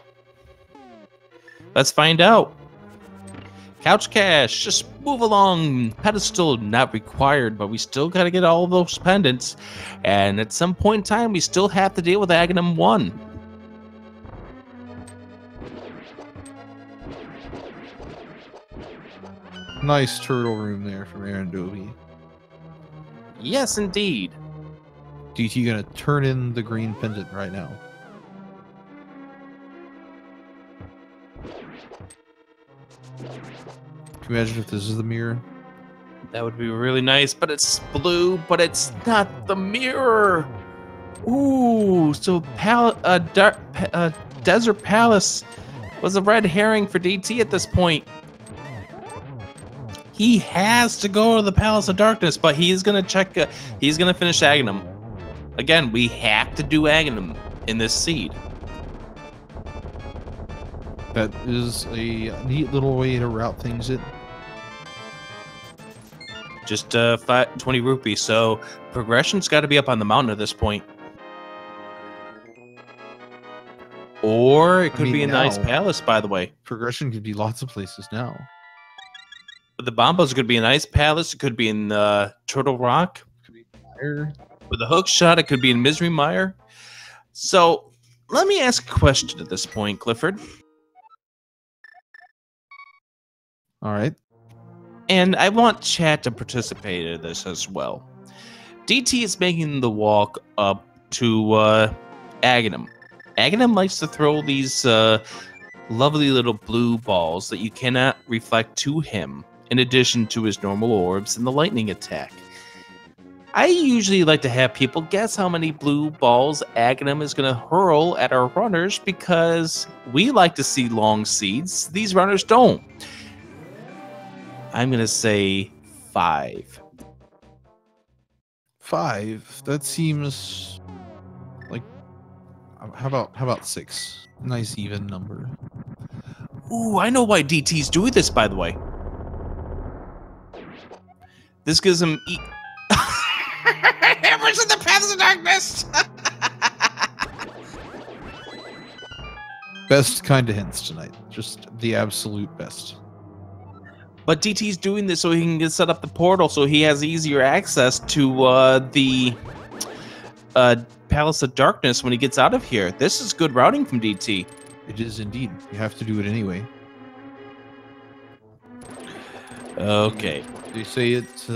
Let's find out. Couch Cash, just move along. Pedestal not required, but we still got to get all those pendants. And at some point in time, we still have to deal with Aghanim 1. Nice turtle room there from AaronDobbe. Yes, indeed. DT gonna turn in the green pendant right now. Can you imagine if this is the mirror? That would be really nice, but it's blue, but it's not the mirror. Ooh, so Desert Palace was a red herring for DT at this point. He has to go to the Palace of Darkness, but he's gonna check. He's gonna finish Aghanim. Again, we have to do Aghanim in this seed. That is a neat little way to route things in. Just 20 rupees, so progression's got to be up on the mountain at this point. Or it could be a nice palace, by the way. Progression could be lots of places now. But the Bombos could be a nice palace. It could be in Turtle Rock. Could be fire. With a hook shot, it could be in Misery Mire. So let me ask a question at this point, Clifford. All right. And I want chat to participate in this as well. DT is making the walk up to Aghanim. Aghanim likes to throw these lovely little blue balls that you cannot reflect to him, in addition to his normal orbs and the lightning attack. I usually like to have people guess how many blue balls Aghanim is going to hurl at our runners because we like to see long seeds. These runners don't. I'm going to say 5. 5? That seems like... How about 6? Nice even number. Ooh, I know why DT's doing this, by the way. This gives him... Hammers in the Paths of Darkness! Best kind of hints tonight. Just the absolute best. But DT's doing this so he can get set up the portal so he has easier access to the Palace of Darkness when he gets out of here. This is good routing from DT. It is indeed. You have to do it anyway. Okay. They say it's,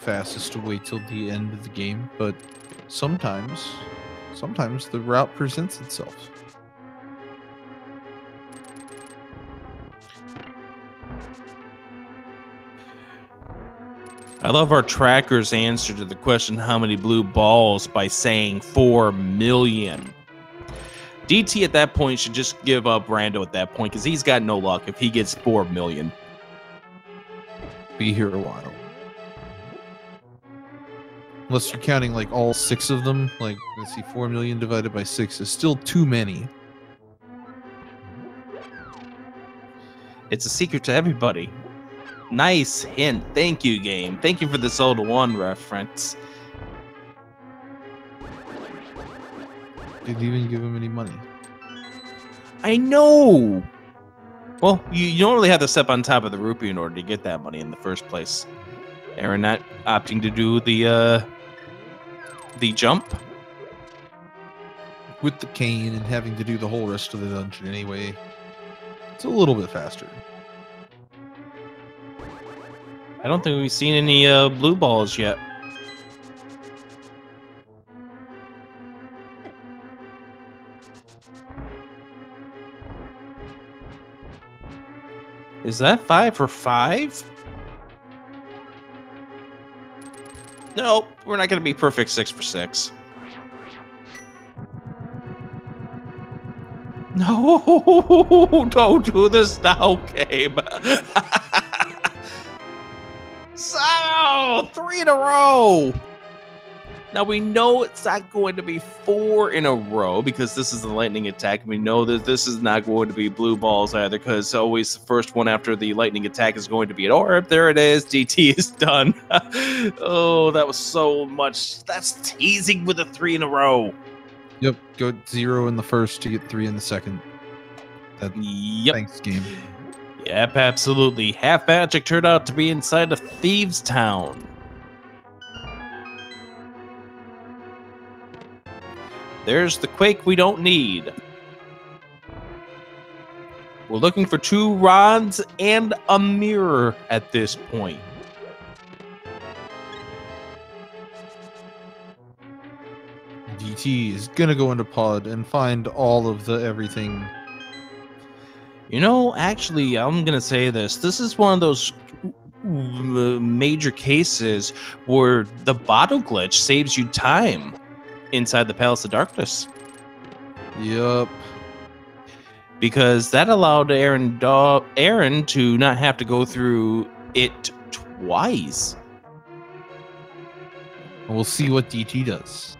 fastest to wait till the end of the game, but sometimes the route presents itself. I love our tracker's answer to the question, how many blue balls, by saying 4 million. DT at that point should just give up Rando at that point because he's got no luck if he gets 4 million. Be here a while. Unless you're counting like all 6 of them, like let's see, 4 million divided by 6 is still too many. It's a secret to everybody. Nice hint. Thank you, game. Thank you for the Zelda 1 reference. Didn't even give him any money. I know! Well, you don't really have to step on top of the rupee in order to get that money in the first place. Aaron not opting to do the jump. With the cane and having to do the whole rest of the dungeon anyway, it's a little bit faster. I don't think we've seen any blue balls yet. Is that 5 for 5? Nope, we're not going to be perfect 6 for 6. No, don't do this now, Gabe. Oh, 3 in a row! Now we know it's not going to be 4 in a row because this is the lightning attack. We know that this is not going to be blue balls either because always the first one after the lightning attack is going to be an orb. There it is. DT is done. Oh, that was so much. That's teasing with a 3 in a row. Yep, go 0 in the first to get 3 in the second. Yep. Thanks, game. Yep, absolutely. Half Magic turned out to be inside of Thieves Town. There's the Quake we don't need. We're looking for 2 rods and a mirror at this point. DT is gonna go into pod and find all of the everything. You know, actually, I'm gonna say this. This is one of those major cases where the bottle glitch saves you time inside the Palace of Darkness. Yep. Because that allowed Aaron to not have to go through it twice. And we'll see what DT does.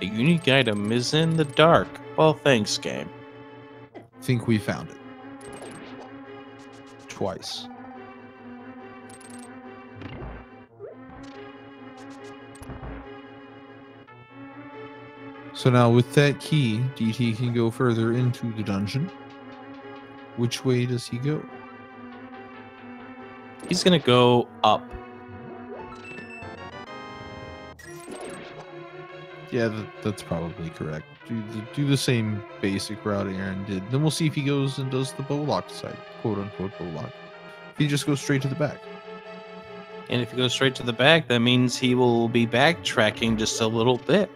A unique item is in the dark. Well, thanks, game. I think we found it. Twice. So now with that key, DT can go further into the dungeon. Which way does he go? He's gonna go up. Yeah, that's probably correct. Do the same basic route Aaron did. Then we'll see if he goes and does the bow lock side, quote unquote bow lock. If he just goes straight to the back. And if he goes straight to the back, that means he will be backtracking just a little bit.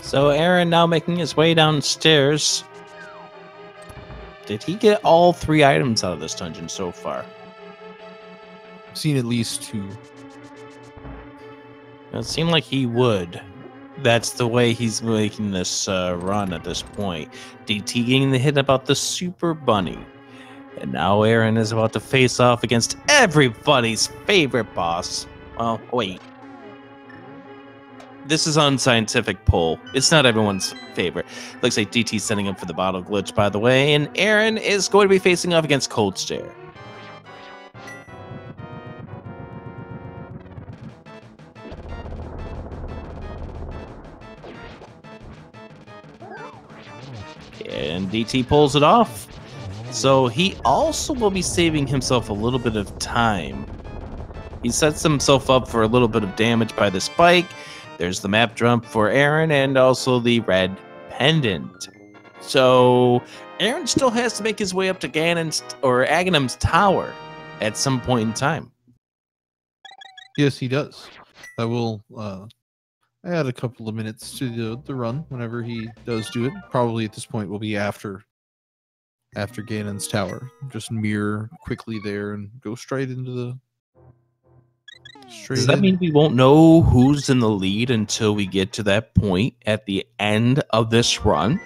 So Aaron now making his way downstairs. Did he get all 3 items out of this dungeon so far? I've seen at least 2. It seemed like he would. That's the way he's making this run at this point. DT getting the hit about the Super Bunny. And now Aaron is about to face off against everybody's favorite boss. Well, wait. This is unscientific pull. It's not everyone's favorite. Looks like DT's setting up for the bottle glitch, by the way, and Aaron is going to be facing off against Cold Stare. And DT pulls it off. So he also will be saving himself a little bit of time. He sets himself up for a little bit of damage by the spike. There's the map jump for Aaron and also the red pendant. So Aaron still has to make his way up to Aghanim's tower at some point in time. Yes, he does. I will add a couple of minutes to the run whenever he does do it. Probably at this point will be after Ganon's tower. Just mirror quickly there and go straight into the... Does that mean we won't know who's in the lead until we get to that point at the end of this run?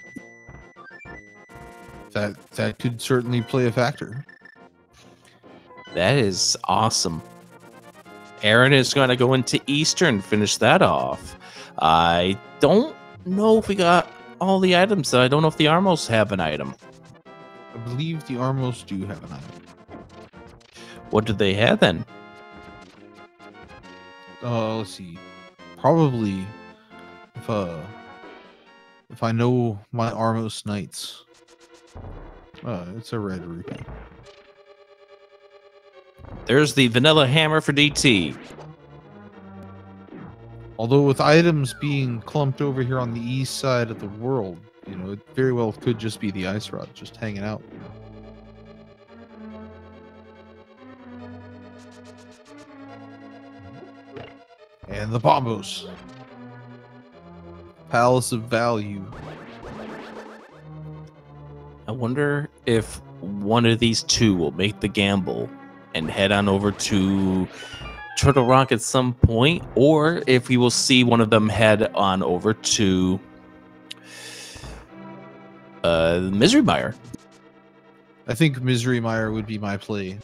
That could certainly play a factor. That is awesome. Aaron is going to go into Eastern, finish that off. I don't know if we got all the items. I don't know if the Armos have an item. I believe the Armos do have an item. What do they have then? Let's see. Probably if I know my Armos Knights. It's a red rupee. There's the vanilla hammer for DT. Although with items being clumped over here on the east side of the world, You know, it very well could just be the ice rod just hanging out. And the bombos. Palace of Value. I wonder if one of these two will make the gamble and head on over to Turtle Rock at some point, or if we will see one of them head on over to Misery Mire. I think Misery Mire would be my play.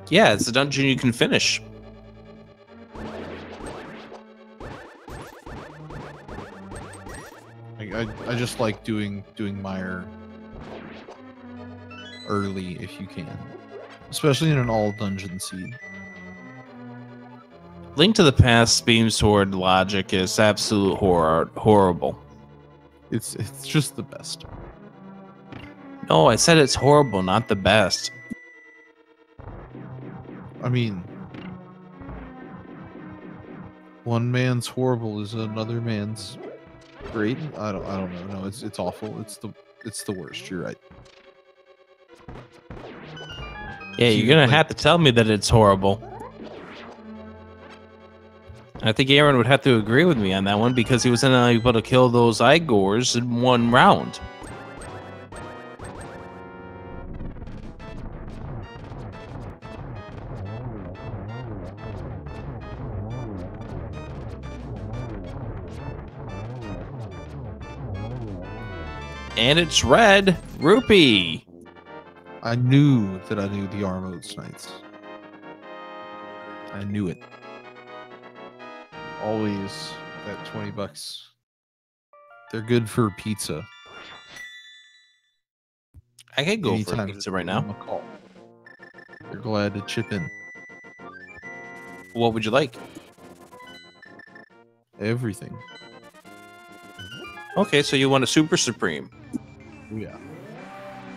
Yeah, it's a dungeon you can finish. I just like doing Mire early if you can, especially in an all dungeon seed. Link to the Past beam sword logic is absolute horrible. It's just the best. No, I said it's horrible, not the best. I mean, one man's horrible is another man's great. I don't know. No, it's awful. It's the worst. You're right. Yeah, you're gonna have to tell me that it's horrible. I think Aaron would have to agree with me on that one because he was able to kill those Igors in one round. And it's red rupee. I knew that I knew the Armos Knights. I knew it. Always at $20. They're good for pizza. I could go for Anytime pizza right now. a call. They're glad to chip in. What would you like? Everything. Okay, so you want a Super Supreme. Oh, yeah.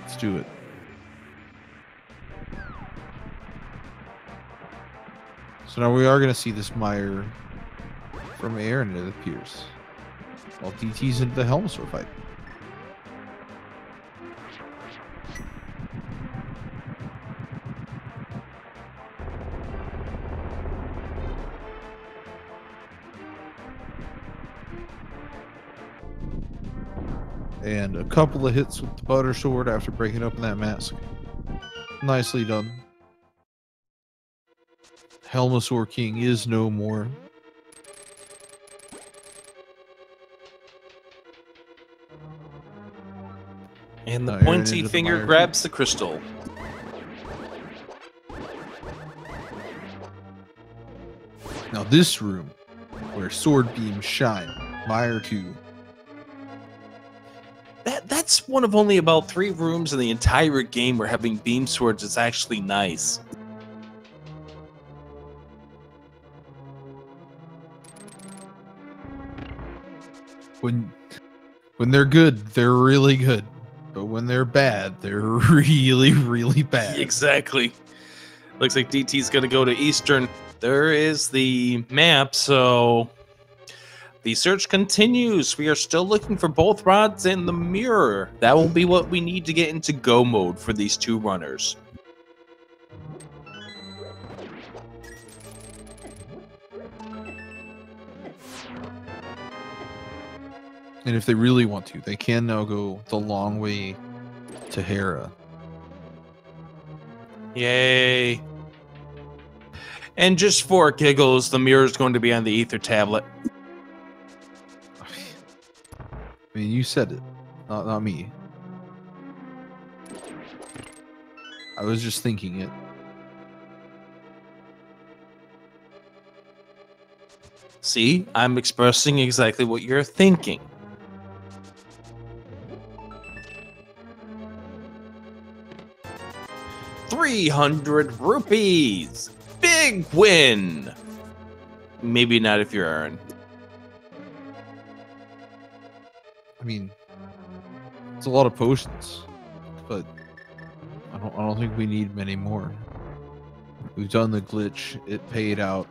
Let's do it. So now we are going to see this Mire from Aaron, it appears. While DT's into the Helmsaur fight. And a couple of hits with the Butter Sword after breaking open that mask. Nicely done. Helmsaur King is no more. And the Aaron pointy into the finger Mire. grabs the crystal. Now this room, where sword beams shine, Mire 2. That's one of only about 3 rooms in the entire game where having beam swords is actually nice. When they're good, they're really good. But when they're bad, they're really, really bad. Exactly. Looks like DT's going to go to Eastern. There is the map, so the search continues. We are still looking for both rods and the mirror. That will be what we need to get into go mode for these 2 runners. And if they really want to, they can now go the long way to Hera. Yay. And just for giggles, the mirror is going to be on the ether tablet. I mean, you said it, not me. I was just thinking it. See, I'm expressing exactly what you're thinking. ₹300. Big win. Maybe not if you're Aaron. I mean, it's a lot of potions, but I don't think we need many more. We've done the glitch. It paid out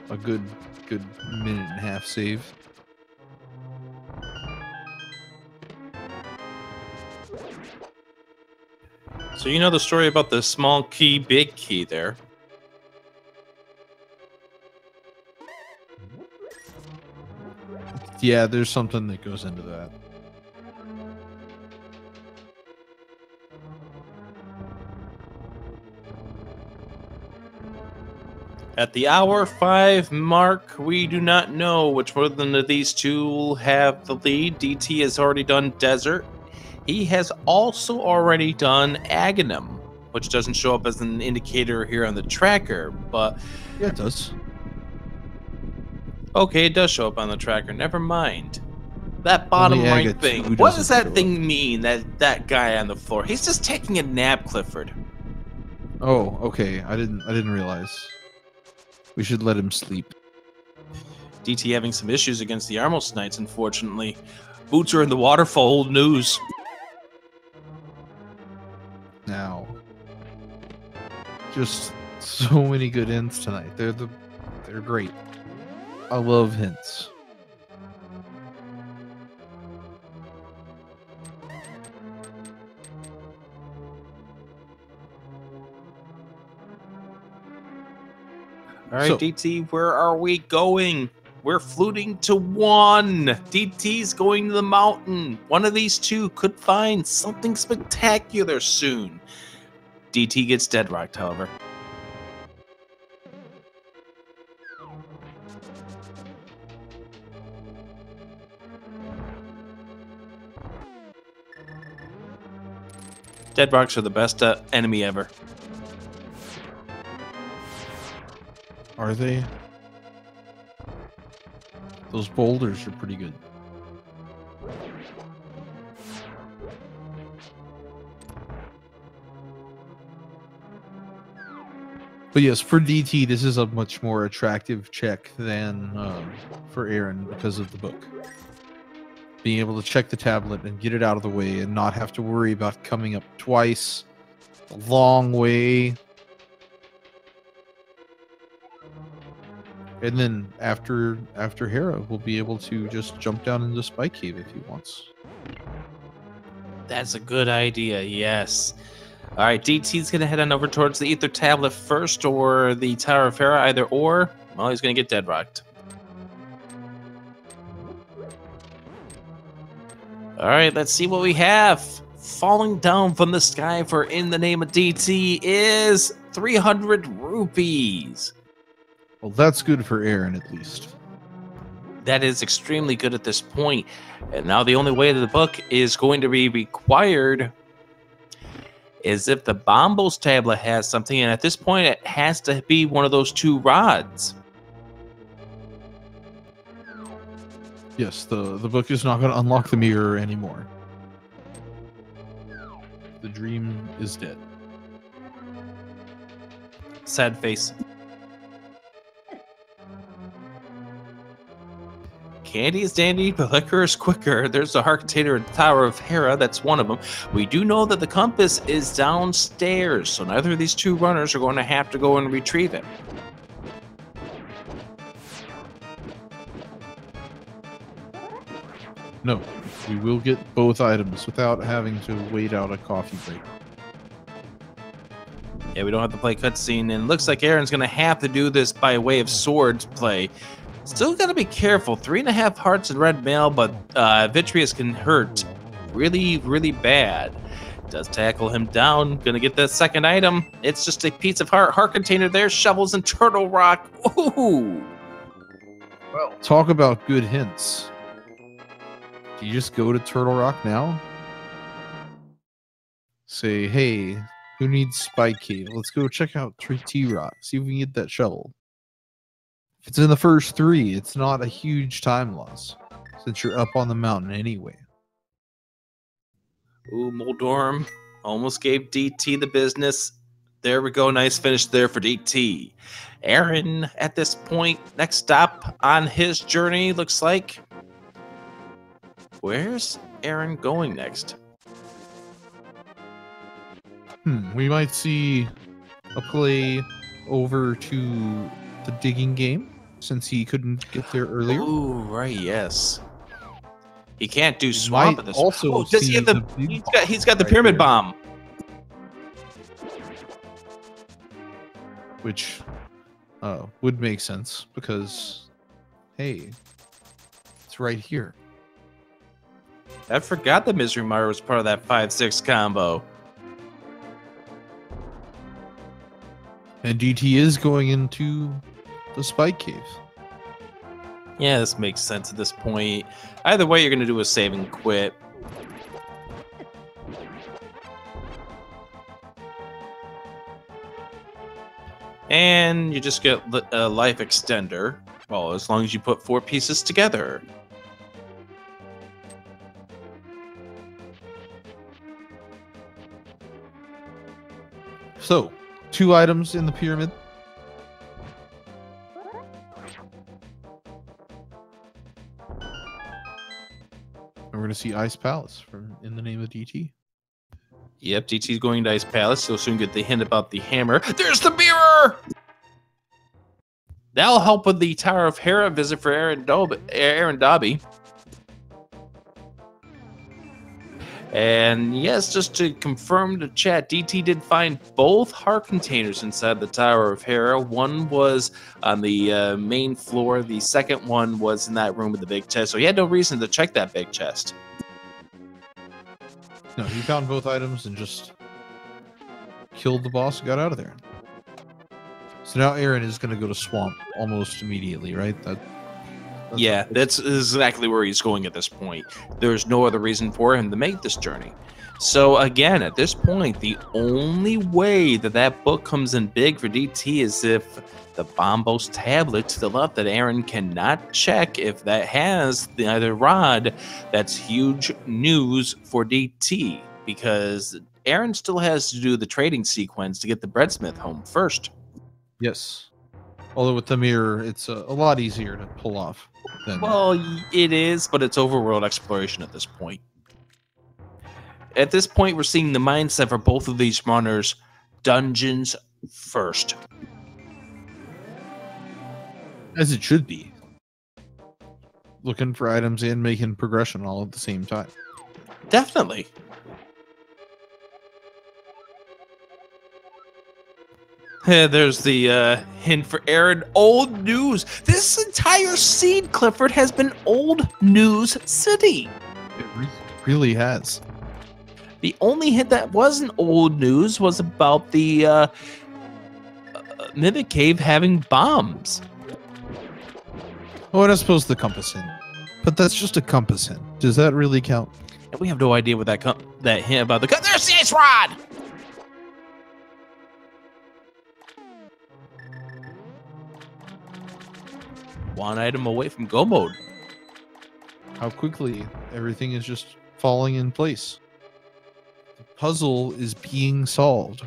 a good good minute and a half save. So you know the story about the small key, big key there. Yeah, there's something that goes into that. At the hour 5 mark, we do not know which one of these two will have the lead. DT has already done Desert. He has also already done Aghanim, which doesn't show up as an indicator here on the tracker, but... Yeah, it does. Okay, it does show up on the tracker. Never mind. That bottom Only right Aga thing. 2 What does doesn't that show thing up. mean, that guy on the floor? He's just taking a nap, Clifford. Oh, okay. I didn't realize. We should let him sleep. DT having some issues against the Armos Knights, unfortunately. Boots are in the waterfall, old news. Now, just so many good hints tonight. They're great. I love hints. All right, So- DT, where are we going? We're fluting to 1. DT's going to the mountain. One of these two could find something spectacular soon. DT gets deadrocked, however. Deadrocks are the best enemy ever. Are they? Those boulders are pretty good. But yes, for DT, this is a much more attractive check than for Aaron because of the book. Being able to check the tablet and get it out of the way and not have to worry about coming up twice, a long way. And then after Hera, we'll be able to just jump down into Spike Cave if he wants. That's a good idea, yes. All right, DT's going to head on over towards the Ether Tablet first or the Tower of Hera, either or. Well, he's going to get deadrocked. All right, let's see what we have. Falling down from the sky for In the Name of DT is 300 rupees. Well, that's good for Aaron, at least. That is extremely good at this point. And now the only way that the book is going to be required is if the Bombos tablet has something, and at this point it has to be one of those 2 rods. Yes, the book is not going to unlock the mirror anymore. The dream is dead. Sad face. Candy is dandy, but liquor is quicker. There's a heart container at the Tower of Hera. That's one of them. We do know that the compass is downstairs, so neither of these 2 runners are going to have to go and retrieve it. No, we will get both items without having to wait out a coffee break. Yeah, we don't have to play cutscene, and it looks like Aaron's going to have to do this by way of swords play. Still got to be careful. 3.5 hearts in red mail, but Vitreous can hurt really, really bad. Does tackle him down. Gonna get that second item. It's just a piece of heart container there. Shovels and Turtle Rock. Ooh. Well, talk about good hints. Do you just go to Turtle Rock now? Say, hey, who needs Spike Cave? Let's go check out T-Rock. See if we can get that shovel. If it's in the first 3, it's not a huge time loss, since you're up on the mountain anyway. Ooh, Moldorm almost gave DT the business. There we go. Nice finish there for DT. Aaron, at this point, next stop on his journey, looks like. Where's Aaron going next? We might see a play over to the digging game. since he couldn't get there earlier. Oh, right, yes. He can't do swamp at this. Also, Oh, does he have the? He's got the pyramid bomb, which would make sense because, hey, it's right here. I forgot the Misery Mire was part of that 5-6 combo. And DT is going into the Spike Cave. Yeah, this makes sense at this point. Either way, you're going to do a save and quit. And you just get a life extender. Well, as long as you put 4 pieces together. So, 2 items in the pyramid. And we're going to see Ice Palace from In the Name of DT. Yep, DT's going to Ice Palace. You'll soon get the hint about the hammer. There's the mirror! That'll help with the Tower of Hera visit for AaronDobbe. And yes, just to confirm the chat, DT did find both heart containers inside the Tower of Hera. One was on the main floor. The second one was in that room with the big chest. So he had no reason to check that big chest. No, he found both items and just killed the boss and got out of there. So now Aaron is going to go to Swamp almost immediately, right? That's exactly where he's going at this point. There's no other reason for him to make this journey. So again, at this point, the only way that that book comes in big for DT is if the Bombos tablet to the left that Aaron cannot check, if that has the either rod, that's huge news for DT, because Aaron still has to do the trading sequence to get the breadsmith home first. Yes. Although with the mirror, it's a lot easier to pull off. Well, it is, but it's overworld exploration at this point. At this point, we're seeing the mindset for both of these runners. Dungeons first. As it should be. Looking for items and making progression all at the same time. Definitely. There's the hint for Aaron. Old news. This entire scene, Clifford, has been old news city. It really has. The only hint that wasn't old news was about the Mimic Cave having bombs. Oh, and I suppose the compass hint. But that's just a compass hint. Does that really count? And we have no idea what that hint about the... There's the ice rod! One item away from go mode. How quickly everything is just falling in place. The puzzle is being solved.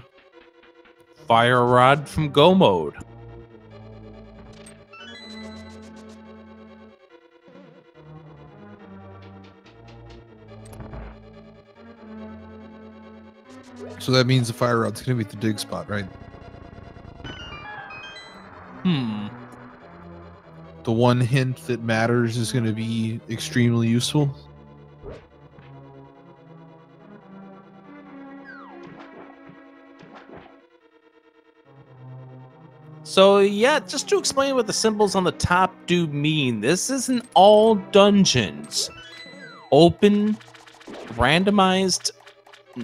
Fire rod from go mode. So that means the fire rod's going to be at the dig spot, right? The one hint that matters is going to be extremely useful. So yeah, just to explain what the symbols on the top do mean, this isn't all dungeons. Open, randomized,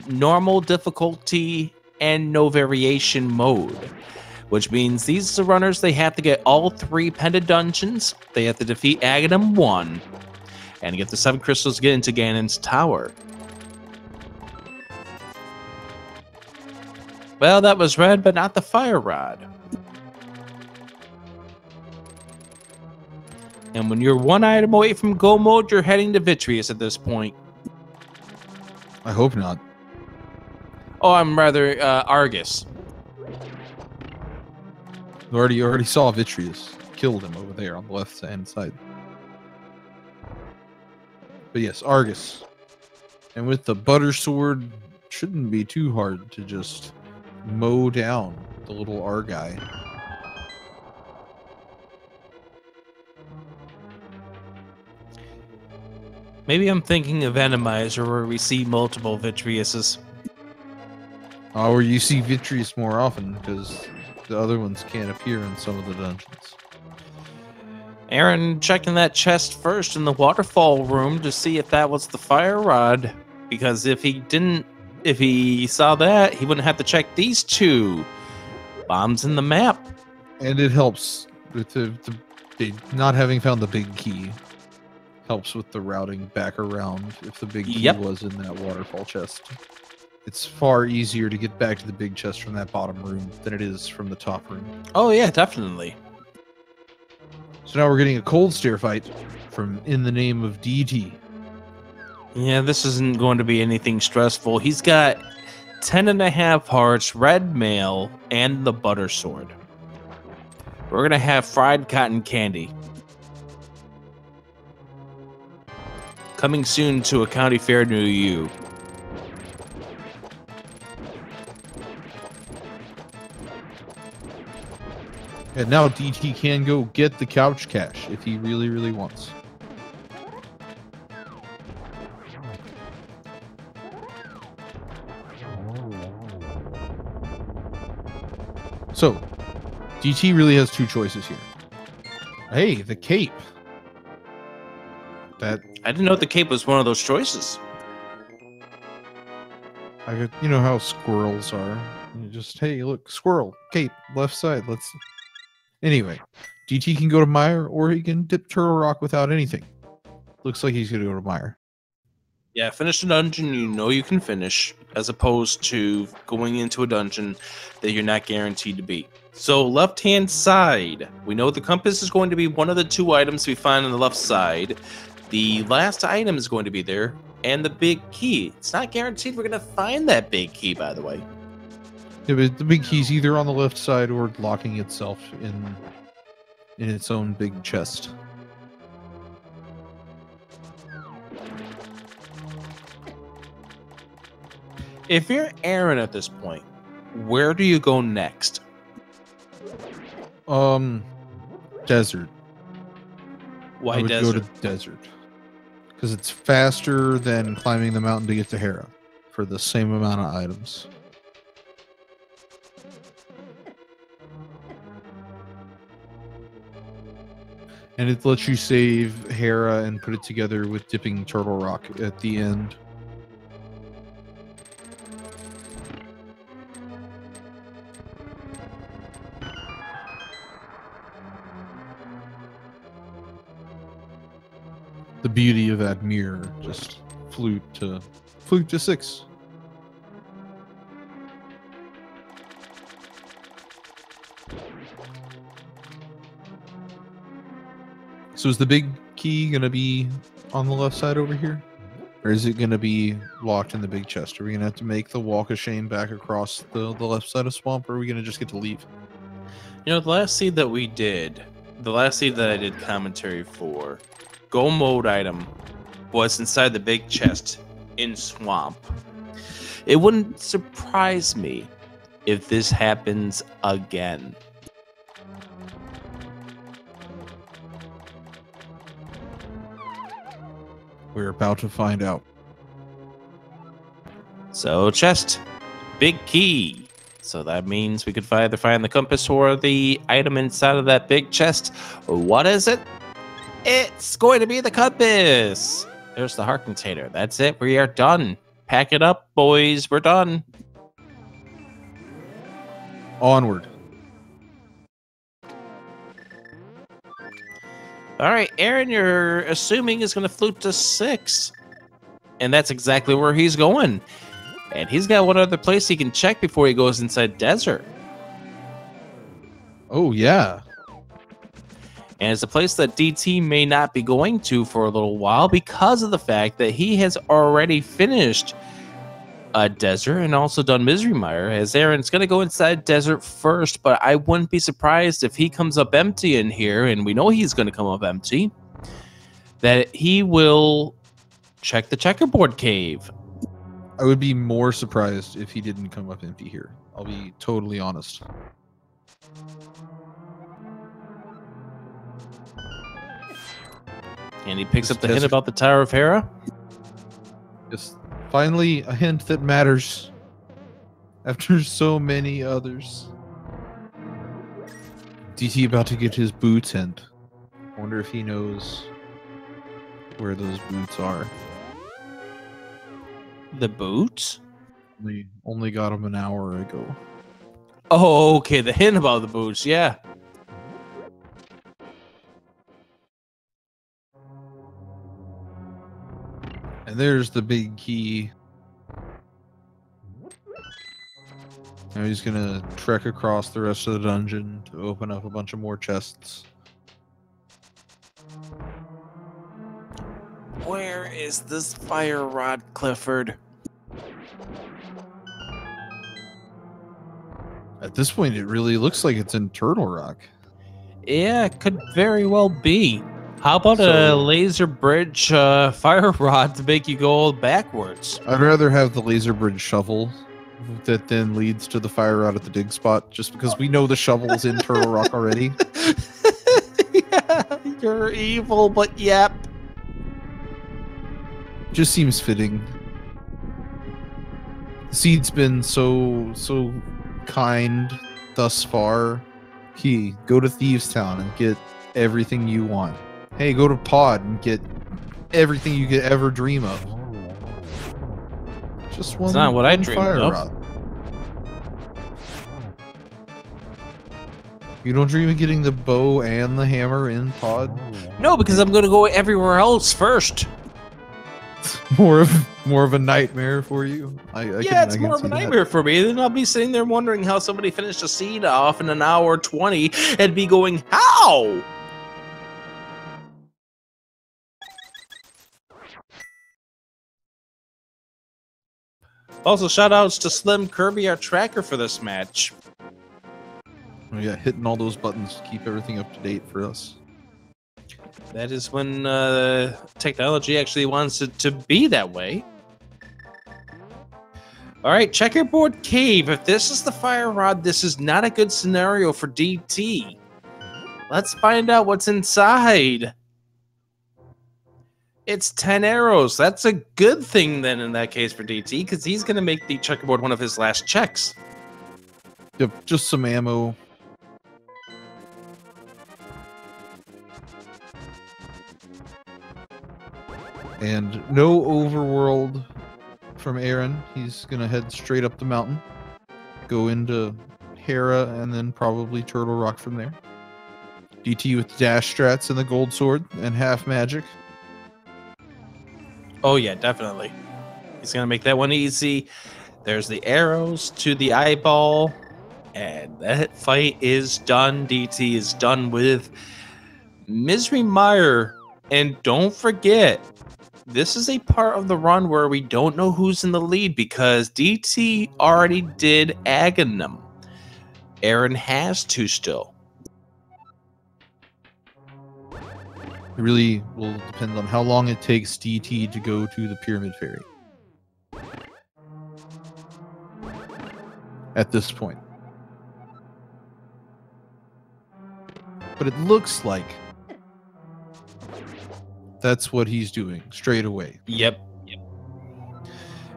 normal difficulty, and no variation mode. Which means these are runners, they have to get all 3 pendant dungeons, they have to defeat Aghanim 1, and get the 7 crystals to get into Ganon's tower. Well, that was red, but not the fire rod. And when you're 1 item away from go mode, you're heading to Vitreous at this point. I hope not. Oh, I'm rather Argus. Already saw Vitreous. Killed him over there on the left-hand side. But yes, Argus. And with the butter sword, shouldn't be too hard to just mow down the little R guy. Maybe I'm thinking of Randomizer, where we see multiple Vitreiuses. Or you see Vitreous more often, because the other ones can't appear in some of the dungeons. Aaron checking that chest first in the waterfall room to see if that was the fire rod. Because if he saw that, he wouldn't have to check these two bombs in the map. And it helps with the not having found the big key. Helps with the routing back around if the big key was in that waterfall chest. It's far easier to get back to the big chest from that bottom room than it is from the top room. Oh yeah, definitely. So now we're getting a cold stare fight from In the Name of DT. Yeah, this isn't going to be anything stressful. He's got 10.5 hearts, red mail, and the butter sword. We're going to have fried cotton candy. Coming soon to a county fair near you. And now DT can go get the couch cash if he really, really wants. So, DT really has two choices here. Hey, the cape. I didn't know the cape was one of those choices. You know how squirrels are. You just, hey, look, squirrel, cape, left side. Anyway, DT can go to Mire, or he can dip Turtle Rock without anything. Looks like he's going to go to Mire. Yeah, finish the dungeon you know you can finish, as opposed to going into a dungeon that you're not guaranteed to beat. So left-hand side, we know the compass is going to be one of the two items we find on the left side. The last item is going to be there, and the big key. It's not guaranteed we're going to find that big key, by the way. Yeah, but the big key's either on the left side or locking itself in its own big chest. If you're Aaron at this point, where do you go next? Desert. Why I would desert? go to desert. Because it's faster than climbing the mountain to get to Hera for the same amount of items. And it lets you save Hera and put it together with dipping Turtle Rock at the end. The beauty of that mirror, just flute to 6. So is the big key gonna be on the left side over here? Or is it gonna be locked in the big chest? Are we gonna have to make the walk of shame back across the left side of Swamp, or are we gonna just get to leave? You know, the last seed that we did, the last seed that I did commentary for, Go mode item was inside the big chest in Swamp. It wouldn't surprise me if this happens again. We're about to find out. So chest, big key. So that means we could either find the compass or the item inside of that big chest. What is it? It's going to be the compass. There's the heart container. That's it. We are done. Pack it up, boys. We're done. Onward. All right, Aaron, you're assuming is going to flute to 6. And that's exactly where he's going. And he's got one other place he can check before he goes inside desert. Oh, yeah. And it's a place that DT may not be going to for a little while because of the fact that he has already finished a desert and also done Misery Mire, as Aaron's going to go inside desert first, but I wouldn't be surprised if he comes up empty in here, and we know he's going to come up empty, that he will check the checkerboard cave. I would be more surprised if he didn't come up empty here. I'll be totally honest. And he picks This up the hint desert- about the Tower of Hera. Just finally a hint that matters. After so many others. DT about to get his boots hint. Wonder if he knows where those boots are. The boots? We only got them an hour ago. Oh, okay. The hint about the boots. Yeah. And there's the big key. Now he's gonna trek across the rest of the dungeon to open up a bunch of more chests. Where is this fire rod, Clifford? At this point, it really looks like it's in Turtle Rock. Yeah, it could very well be. How about a So- laser bridge fire rod to make you go backwards? I'd rather have the laser bridge shovel that then leads to the fire rod at the dig spot, just because we know the shovel is in Turtle Rock already. Yeah, you're evil, but yep. Just seems fitting. The seed's been so kind thus far. Key, go to Thieves Town and get everything you want. Hey, go to Pod and get everything you could ever dream of. Just one. It's not what I one dreamed fire of. rod. You don't dream of getting the bow and the hammer in Pod? No, because I'm going to go everywhere else first. more of a nightmare for you. It's more of a nightmare for me. Then I'll be sitting there wondering how somebody finished a seed off in an hour 20 and be going, how? Also, shout outs to Slim Kirby, our tracker for this match. Oh, yeah, hitting all those buttons to keep everything up to date for us. That is when technology actually wants it to be that way. All right, checkerboard cave. If this is the fire rod, this is not a good scenario for DT. Let's find out what's inside. It's 10 arrows. That's a good thing then in that case for DT, because he's going to make the checkerboard one of his last checks. Yep, just some ammo. And no overworld from Aaron. He's gonna head straight up the mountain, go into Hera, and then probably Turtle Rock from there. DT with the dash strats and the gold sword and half magic. Oh, yeah, definitely. He's going to make that one easy. There's the arrows to the eyeball. And that fight is done. DT is done with Misery Mire. And don't forget, this is a part of the run where we don't know who's in the lead because DT already did Aghanim. Aaron has to still. It really will depend on how long it takes DT to go to the Pyramid Fairy. At this point. But it looks like that's what he's doing straight away. Yep.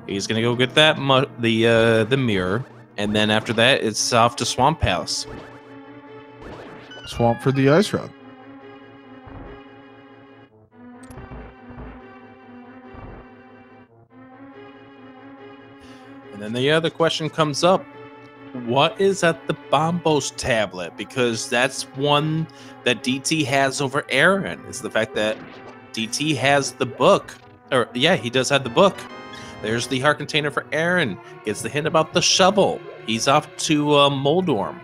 He's gonna go get that the mirror, and then after that, it's off to Swamp Palace. Swamp for the ice rod. And then the other question comes up. What is at the Bombos tablet? Because that's one that DT has over Aaron. Is the fact that DT has the book. Or, yeah, he does have the book. There's the heart container for Aaron. Gets the hint about the shovel. He's off to Moldorm.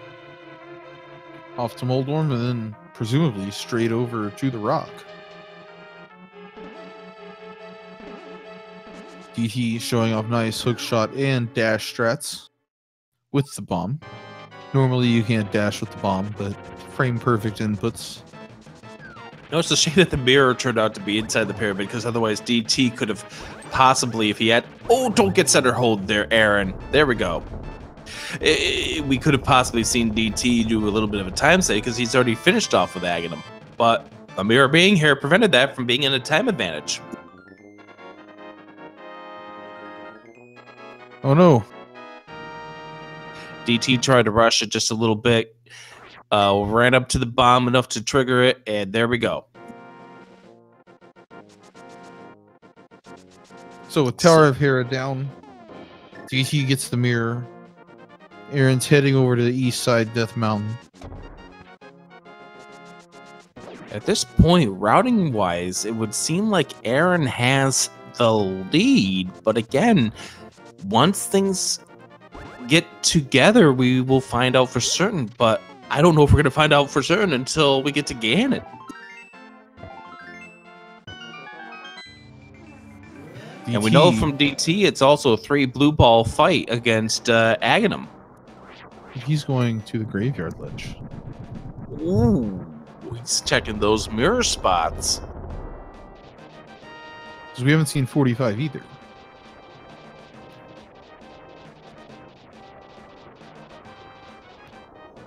Off to Moldorm and then presumably straight over to the rock. DT showing off nice hook shot and dash strats with the bomb. Normally you can't dash with the bomb, but frame perfect inputs. No, it's a shame that the mirror turned out to be inside the pyramid because otherwise DT could have possibly, if he had... Oh, don't get center hold there, Aaron. There we go. We could have possibly seen DT do a little bit of a time save because he's already finished off with Aghanim. But A mirror being here prevented that from being in a time advantage. Oh no. DT tried to rush it just a little bit. Ran up to the bomb enough to trigger it, and there we go. So with Tower of Hera down, DT gets the mirror. Aaron's heading over to the east side, Death Mountain. At this point, routing-wise, it would seem like Aaron has the lead. But again, once things get together, we will find out for certain. But I don't know if we're going to find out for certain until we get to Ganon. DT, And we know from DT, it's also a 3 blue ball fight against Aghanim. he's going to the graveyard ledge. Ooh, he's checking those mirror spots. Because we haven't seen 45 either.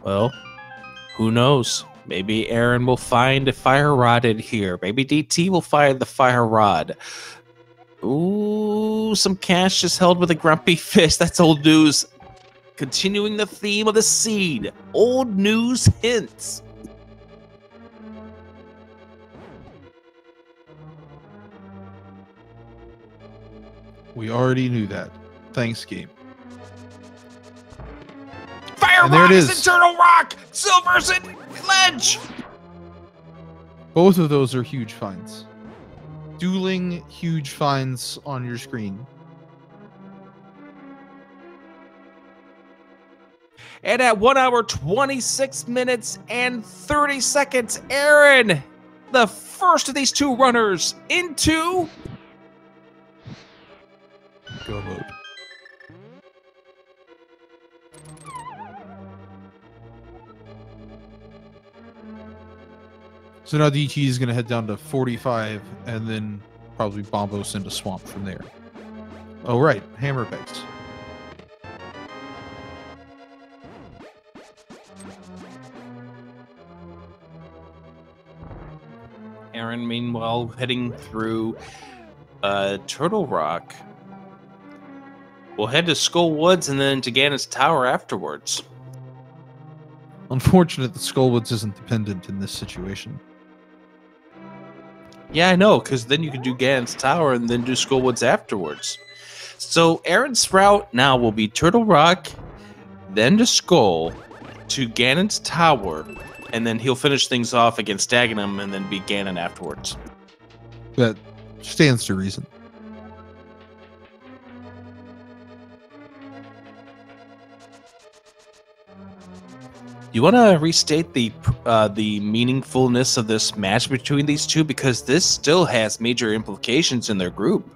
Well, who knows? Maybe Aaron will find a fire rod in here. Maybe DT will find the fire rod. Ooh, some cash is held with a grumpy fish. That's old news. Continuing the theme of the seed. Old news hints. We already knew that. Thanks, game. Fire And there rock it is is. in Turtle Rock. Silver's in Ledge. Both of those are huge finds. Dueling huge finds on your screen. And at 1 hour, 26 minutes, and 30 seconds, Aaron, the first of these two runners, into Go mode. So now DT is going to head down to 45 and then probably bomb us into Swamp from there. Oh, right. Hammer base. Aaron, meanwhile, heading through Turtle Rock. We'll head to Skull Woods and then to Ganon's Tower afterwards. Unfortunate that Skullwoods isn't dependent in this situation. Yeah, I know, because then you can do Ganon's Tower and then do Skull Woods afterwards. So Aaron's route now will be Turtle Rock, then to Skull, to Ganon's Tower, and then he'll finish things off against Aghanim and then be Ganon afterwards. That stands to reason. You want to restate the meaningfulness of this match between these two, because this still has major implications in their group.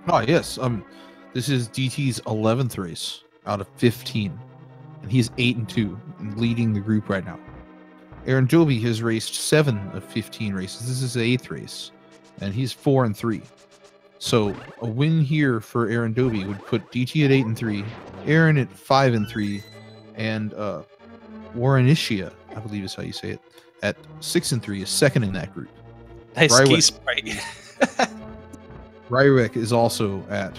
Oh, yes. This is DT's 11th race out of 15. And he's 8-2 and leading the group right now. AaronDobbe has raced 7 of 15 races. This is the 8th race. And he's 4-3. So a win here for AaronDobbe would put DT at 8-3, Aaron at 5-3, and Warrenitia, I believe is how you say it, at 6-3 is second in that group. Nice key sprite. Ryrek is also at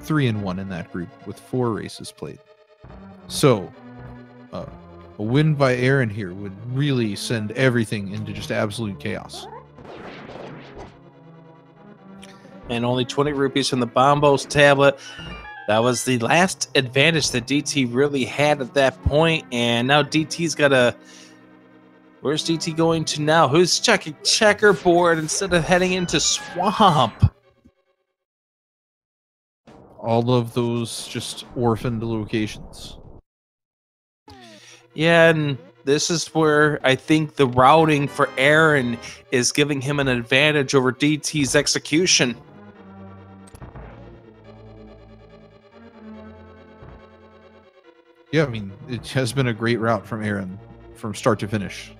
3-1 in that group with 4 races played. So a win by Aaron here would really send everything into just absolute chaos. And only 20 rupees from the Bombos tablet. That was the last advantage that DT really had at that point. And now DT's got a... Where's DT going to now? Who's checking checkerboard instead of heading into Swamp? All of those just orphaned locations. Yeah, and this is where I think the routing for Aaron is giving him an advantage over DT's execution. Yeah, I mean, it has been a great route from Aaron from start to finish.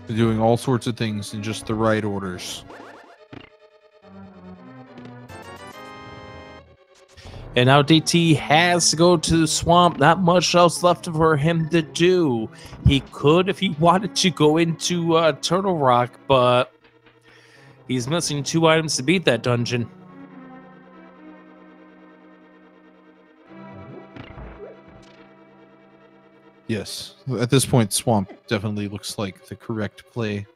Doing all sorts of things in just the right orders. And now DT has to go to the swamp. Not much else left for him to do. He could, if he wanted to, go into Turtle Rock, but he's missing 2 items to beat that dungeon. Yes. At this point, Swamp definitely looks like the correct play.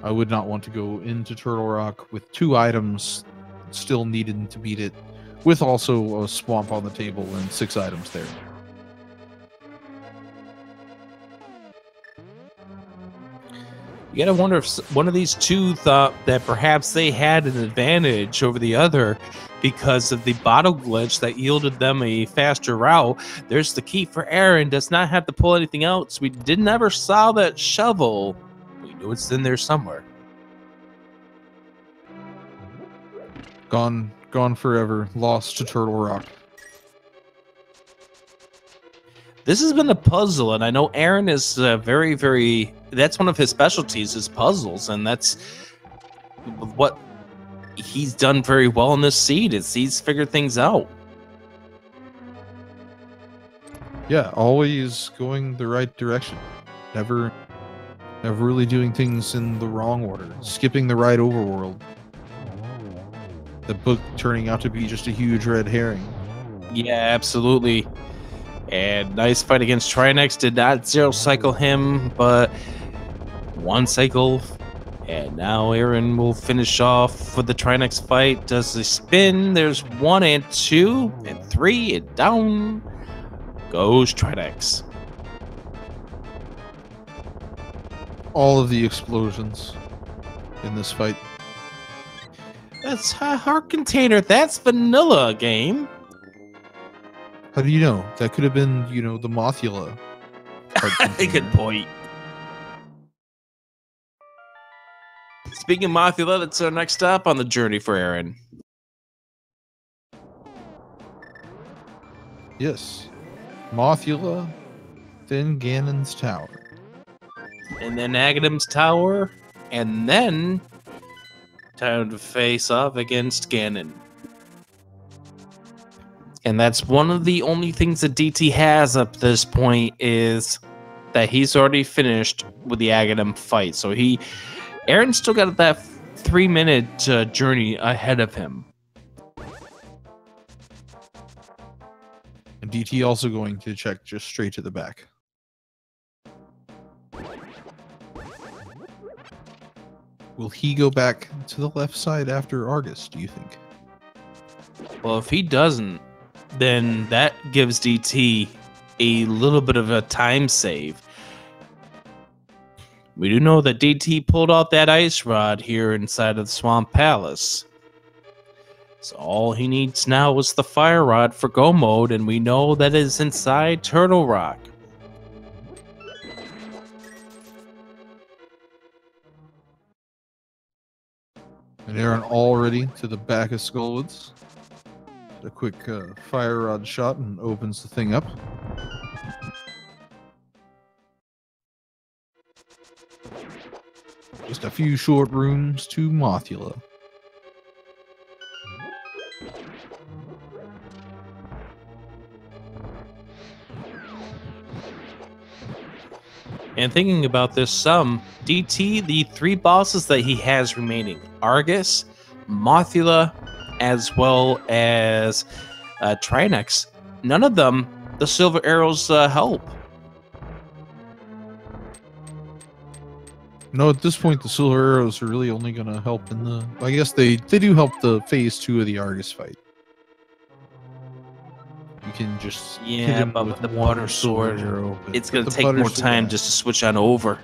I would not want to go into Turtle Rock with 2 items still needed to beat it, with also a swamp on the table and 6 items there. You gotta wonder if one of these two thought that perhaps they had an advantage over the other because of the bottle glitch that yielded them a faster route. There's the key for Aaron. Does not have to pull anything else. We didn't ever saw that shovel. We knew it's in there somewhere. Gone forever. Lost to Turtle Rock. This has been a puzzle, and I know Aaron is very, very... That's one of his specialties, is puzzles, and that's what he's done very well in this seed, is he's figured things out. Yeah, always going the right direction. Never really doing things in the wrong order. Skipping the right overworld. The book turning out to be just a huge red herring. Yeah, absolutely. And nice fight against Trinex. Did not 0 cycle him, but 1 cycle. And now Aaron will finish off with the Trinex fight. Does the spin. There's 1 and 2 and 3 and down goes Trinex. All of the explosions in this fight. That's a heart container. That's vanilla game. How do you know? That could have been, you know, the Mothula. Good point. Speaking of Mothula, that's our next stop on the journey for Aaron. Yes. Mothula, then Ganon's Tower. And then Aghanim's Tower, and then time to face off against Ganon. And that's one of the only things that DT has up to this point, is that he's already finished with the Aghanim fight. So Aaron's still got that 3-minute journey ahead of him. And DT also going to check just straight to the back. Will he go back to the left side after Argus, do you think? Well, if he doesn't, then that gives DT a little bit of a time save. We do know that DT pulled out that ice rod here inside of the Swamp Palace. So all he needs now is the fire rod for go mode, and we know that is inside Turtle Rock. And Aaron already to the back of Skullwoods. A quick fire rod shot and opens the thing up. Just a few short rooms to Mothula. And thinking about this DT, the 3 bosses that he has remaining, Argus, Mothula, as well as Trinex, none of them, the silver arrows help. No, at this point, the silver arrows are really only going to help in the... I guess they do help the phase 2 of the Argus fight. You can just hit him but with the one butter sword, arrow, it's going to the take butter more sword, time yeah. just to switch on over.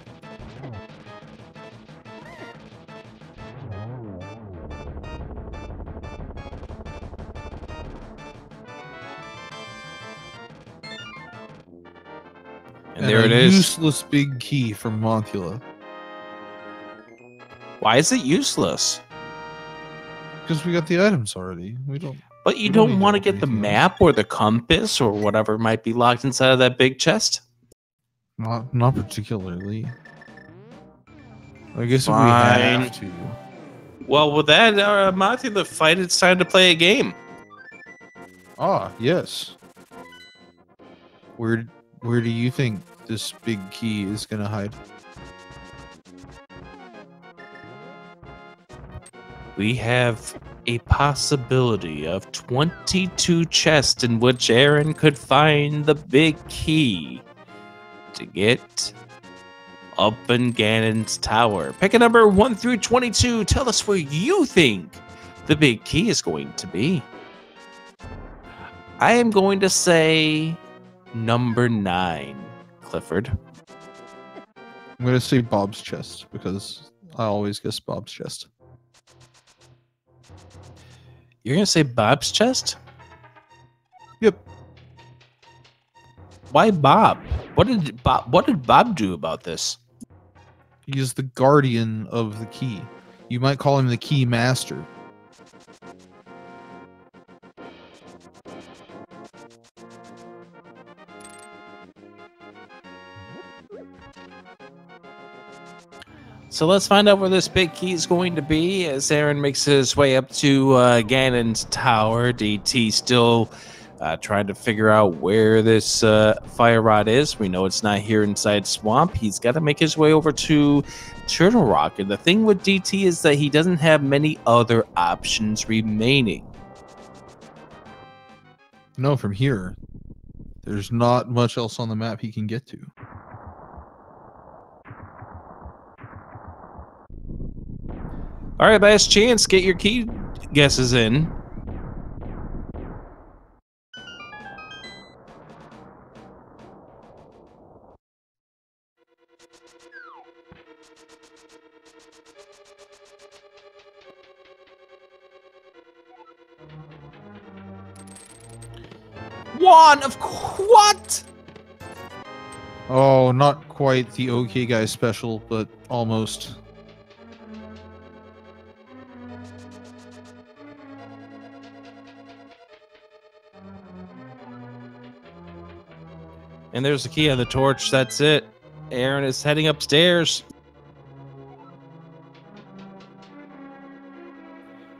And there it is. Useless big key from Mothula. Why is it useless? Because we got the items already. But you we don't don't need want to to get the anything map or the compass or whatever might be locked inside of that big chest? Not particularly. I guess Fine. if we have to. Well, with that, Monty, the fight, it's time to play a game. Ah, yes. Where do you think this big key is gonna hide? We have a possibility of 22 chests in which Aaron could find the big key to get up in Ganon's tower. Pick a number 1 through 22. Tell us where you think the big key is going to be. I am going to say number 9, Clifford. I'm gonna say Bob's chest because I always guess Bob's chest. You're going to say Bob's chest? Yep. Why Bob? What did Bob do about this? He is the guardian of the key. You might call him the key master. So let's find out where this big key is going to be as Aaron makes his way up to Ganon's tower. DT still trying to figure out where this fire rod is. We know it's not here inside Swamp. He's got to make his way over to Turtle Rock. And the thing with DT is that he doesn't have many other options remaining. No, from here, there's not much else on the map he can get to. All right, last chance. Get your key guesses in. One of what? Oh, not quite the OK Guy special, but almost. And there's the key on the torch. That's it. Aaron is heading upstairs.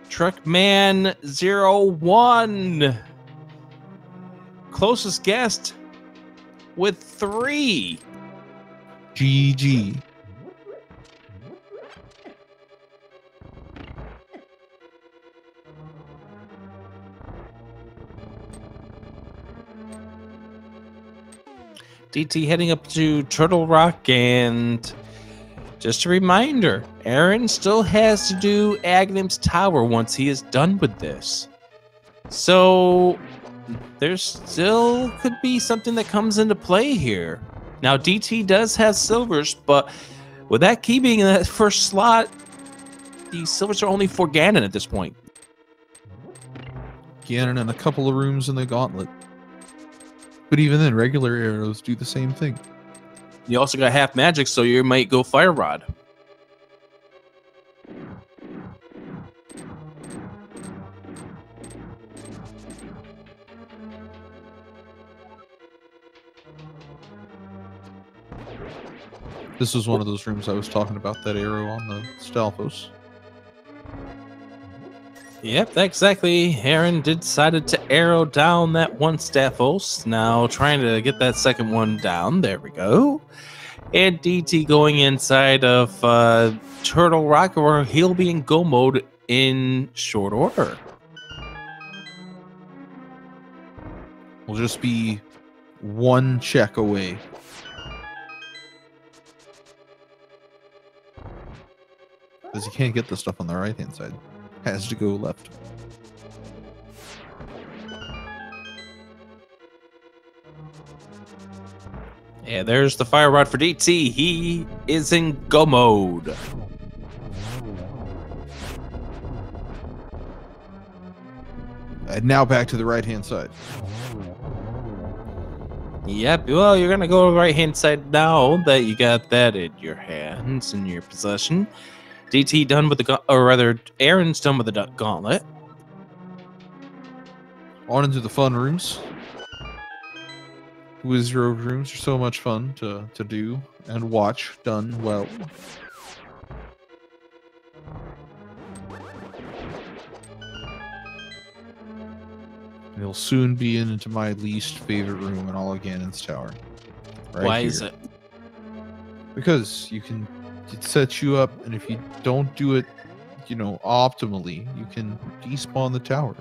Truckman 01. Closest guest with 3. GG. DT heading up to Turtle Rock, and just a reminder, Aaron still has to do Aghanim's Tower once he is done with this. So there's still could be something that comes into play here. Now DT does have silvers, but with that key being in that first slot, the silvers are only for Ganon at this point. Ganon and a couple of rooms in the gauntlet. But even then, regular arrows do the same thing. You also got half magic, so you might go Fire Rod. This was one of those rooms I was talking about, that arrow on the Stalfos. Yep, exactly. Aaron decided to arrow down that one Staphos. Now trying to get that second one down. There we go. And DT going inside of Turtle Rock, where he'll be in go mode in short order. We'll just be one check away. Because you can't get the stuff on the right-hand side. Has to go left. Yeah, there's the Fire Rod for DT. He is in go mode. And now back to the right-hand side. Yep, well, you're going to go right-hand side now that you got that in your hands, in your possession. DT done with the or rather, Aaron's done with the gauntlet. On into the fun rooms. Wizard rooms are so much fun to do and watch done well. You'll soon be into my least favorite room in all of Ganon's tower. Right Why here. is it? Because it sets you up, and if you don't do it, optimally, you can despawn the tower.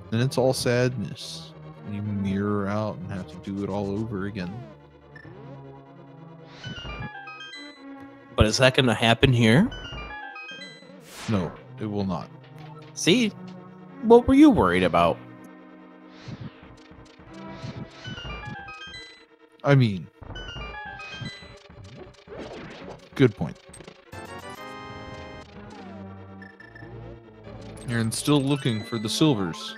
Then it's all sadness. And you mirror out and have to do it all over again. But is that going to happen here? No, it will not. See? What were you worried about? I mean, good point. Aaron's still looking for the silvers.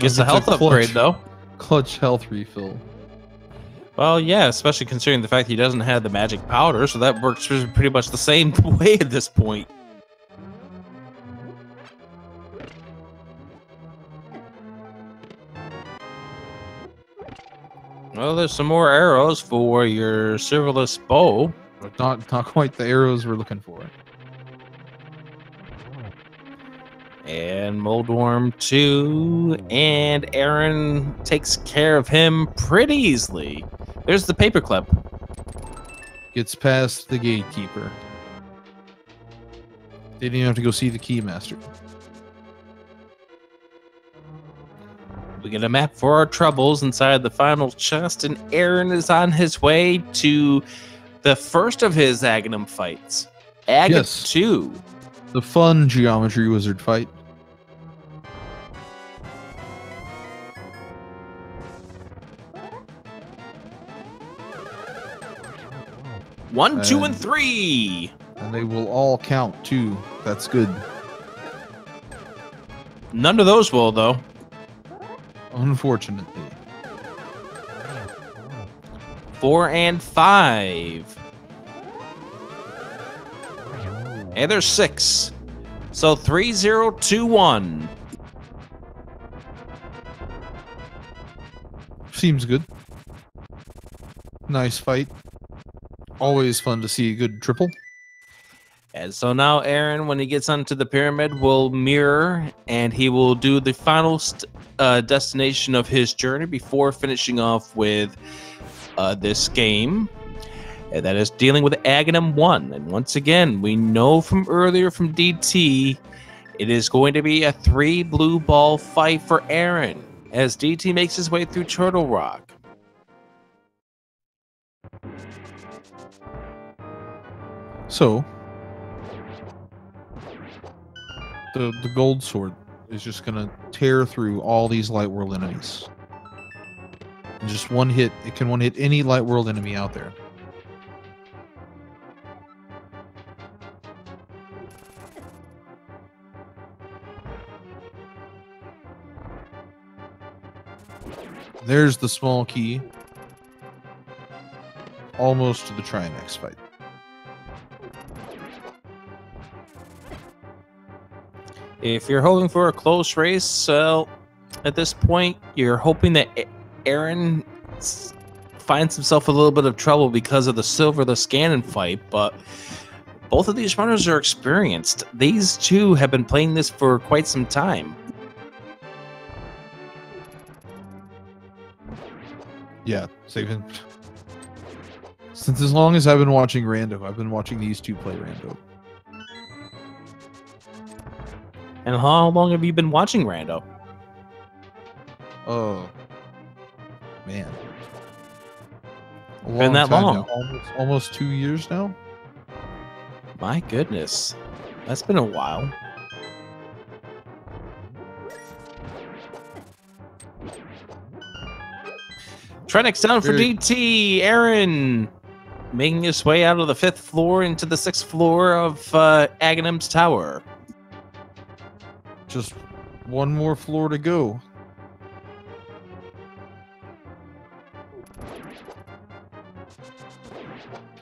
Gets a health upgrade, though. Clutch health refill. Well, yeah, especially considering the fact he doesn't have the magic powder, so that works pretty much the same way at this point. Well, there's some more arrows for your silverless bow. But not quite the arrows we're looking for. And Moldworm 2, and Aaron takes care of him pretty easily. There's the paperclip. Gets past the gatekeeper. They didn't even have to go see the keymaster. We get a map for our troubles inside the final chest, and Aaron is on his way to the first of his Aghanim fights. Aghanim 2. The fun geometry wizard fight. One, 2, and 3. And they will all count too. That's good. None of those will, though. Unfortunately. 4 and 5. And there's 6. So 3, 0, 2, 1. Seems good. Nice fight. Always fun to see a good triple. And so now Aaron, when he gets onto the pyramid, will mirror, and he will do the final destination of his journey before finishing off with this game. And that is dealing with Aghanim 1. And once again, we know from earlier from DT, it is going to be a 3 blue ball fight for Aaron as DT makes his way through Turtle Rock. So, the gold sword is just going to tear through all these light world enemies. In just one hit, it can one hit any light world enemy out there. There's the small key. Almost to the Trimax fight. If you're hoping for a close race, at this point, you're hoping that Aaron finds himself a little bit of trouble because of the silverless Ganon fight, but both of these runners are experienced. These two have been playing this for quite some time. Yeah, saving. Since as long as I've been watching Rando, I've been watching these two play Rando. And how long have you been watching Rando? Oh, man. Been that long? Almost 2 years now? My goodness. That's been a while. Trenix down for DT. Aaron making his way out of the 5th floor into the 6th floor of Aghanim's tower. Just one more floor to go.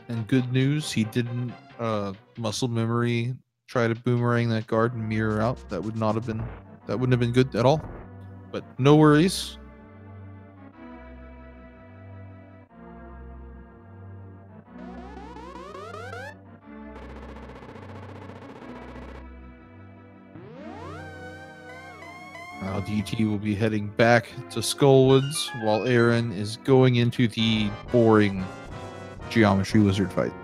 And good news, he didn't muscle memory try to boomerang that guard and mirror out. That wouldn't have been good at all. But no worries. Now DT will be heading back to Skullwoods while Aaron is going into the boring Geometry Wizard fight.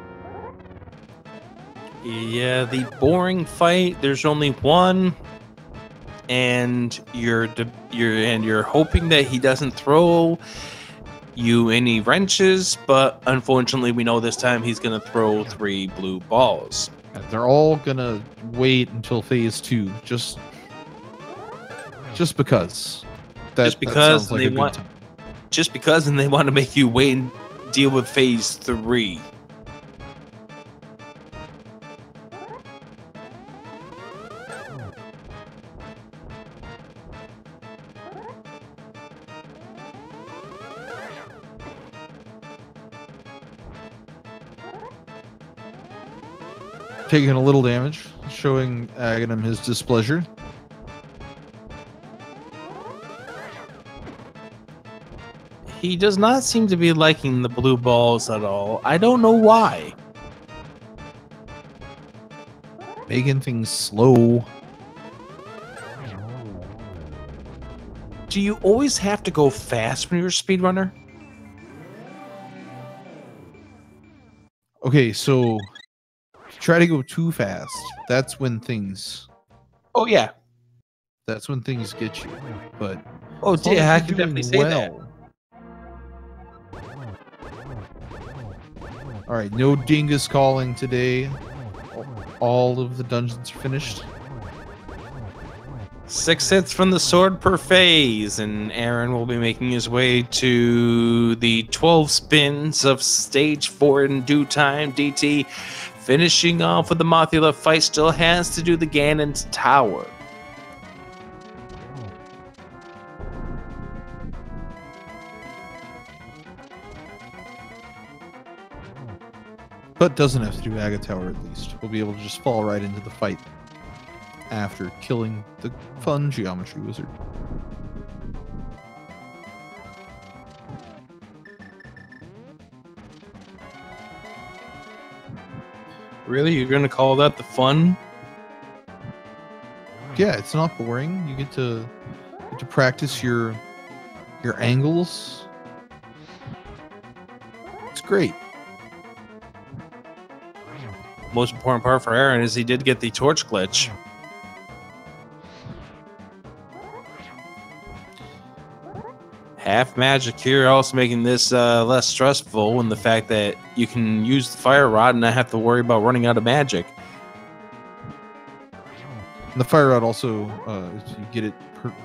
Yeah, the boring fight. There's only one, and you're hoping that he doesn't throw you any wrenches, but unfortunately, we know this time he's gonna throw 3 blue balls. And they're all gonna wait until phase 2, just because. That sounds like a good time. Just because, and they want to make you wait and deal with phase 3. Taking a little damage, showing Aghanim his displeasure. He does not seem to be liking the blue balls at all. I don't know why. Making things slow. Do you always have to go fast when you're a speedrunner? Okay, so try to go too fast. That's when things. Oh yeah, that's when things get you. But oh yeah, I can definitely say that. All right, no dingus calling today. All of the dungeons are finished. 6 hits from the sword per phase, and Aaron will be making his way to the 12 spins of stage 4 in due time. DT finishing off with the Mothula fight, still has to do the Ganon's Tower. But doesn't have to do Aga Tower at least. We'll be able to just fall right into the fight after killing the fun Geometry Wizard. Really? You're going to call that the fun? Yeah, it's not boring. You get to practice your angles. It's great. Most important part for Aaron is he did get the torch glitch. Half magic here, also making this less stressful, in the fact that you can use the fire rod and not have to worry about running out of magic. And the fire rod also, if you get it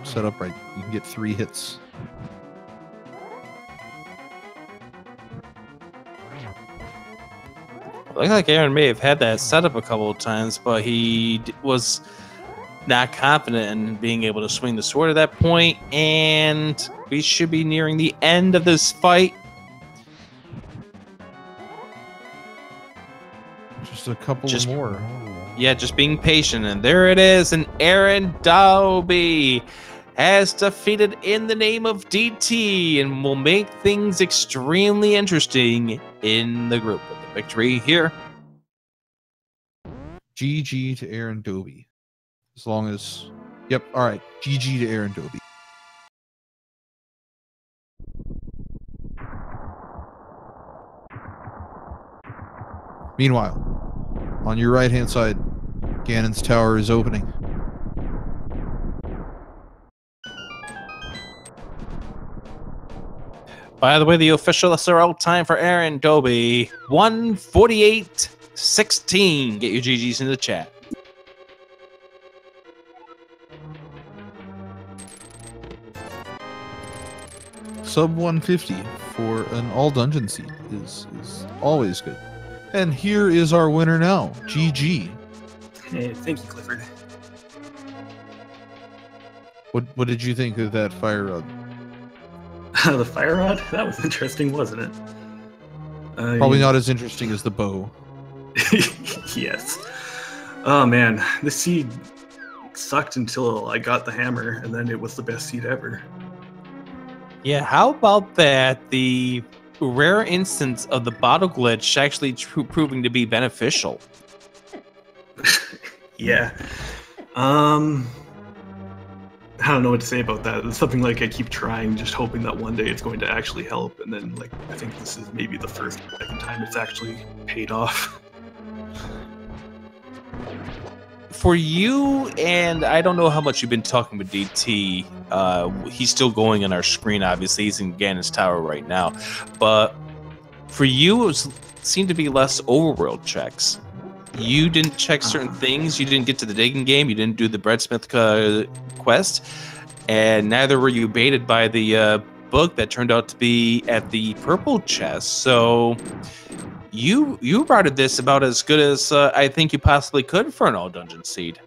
set up right, you can get 3 hits. Looks like Aaron may have had that set up a couple of times, but he was not confident in being able to swing the sword at that point, and we should be nearing the end of this fight. Just a couple more. Yeah, just being patient, and there it is, and AaronDobbe has defeated In the Name of DT, and will make things extremely interesting in the group. With the victory here. GG to AaronDobbe. As long as... Yep, alright. GG to AaronDobbe. Meanwhile, on your right-hand side, Ganon's Tower is opening. By the way, the official SRL time for AaronDobbe, 1:48:16. Get your GGs in the chat. Sub 150 for an all dungeon seat is always good. And here is our winner now, GG. Hey, thank you, Clifford. What did you think of that fire rod? The fire rod? That was interesting, wasn't it? Probably not as interesting as the bow. Yes. Oh man, this seed sucked until I got the hammer, and then it was the best seed ever. Yeah, how about that? The rare instance of the bottle glitch actually proving to be beneficial. Yeah. I don't know what to say about that. It's something like I keep trying, just hoping that one day it's going to actually help, and then like I think this is maybe the first or second time it's actually paid off. For you, and I don't know how much you've been talking with DT. He's still going on our screen, obviously. He's in Ganon's Tower right now. But for you, it seemed to be less overworld checks. You didn't check certain things. You didn't get to the digging game. You didn't do the breadsmith quest. And neither were you baited by the book that turned out to be at the purple chest. So you routed this about as good as I think you possibly could for an all-dungeon seed.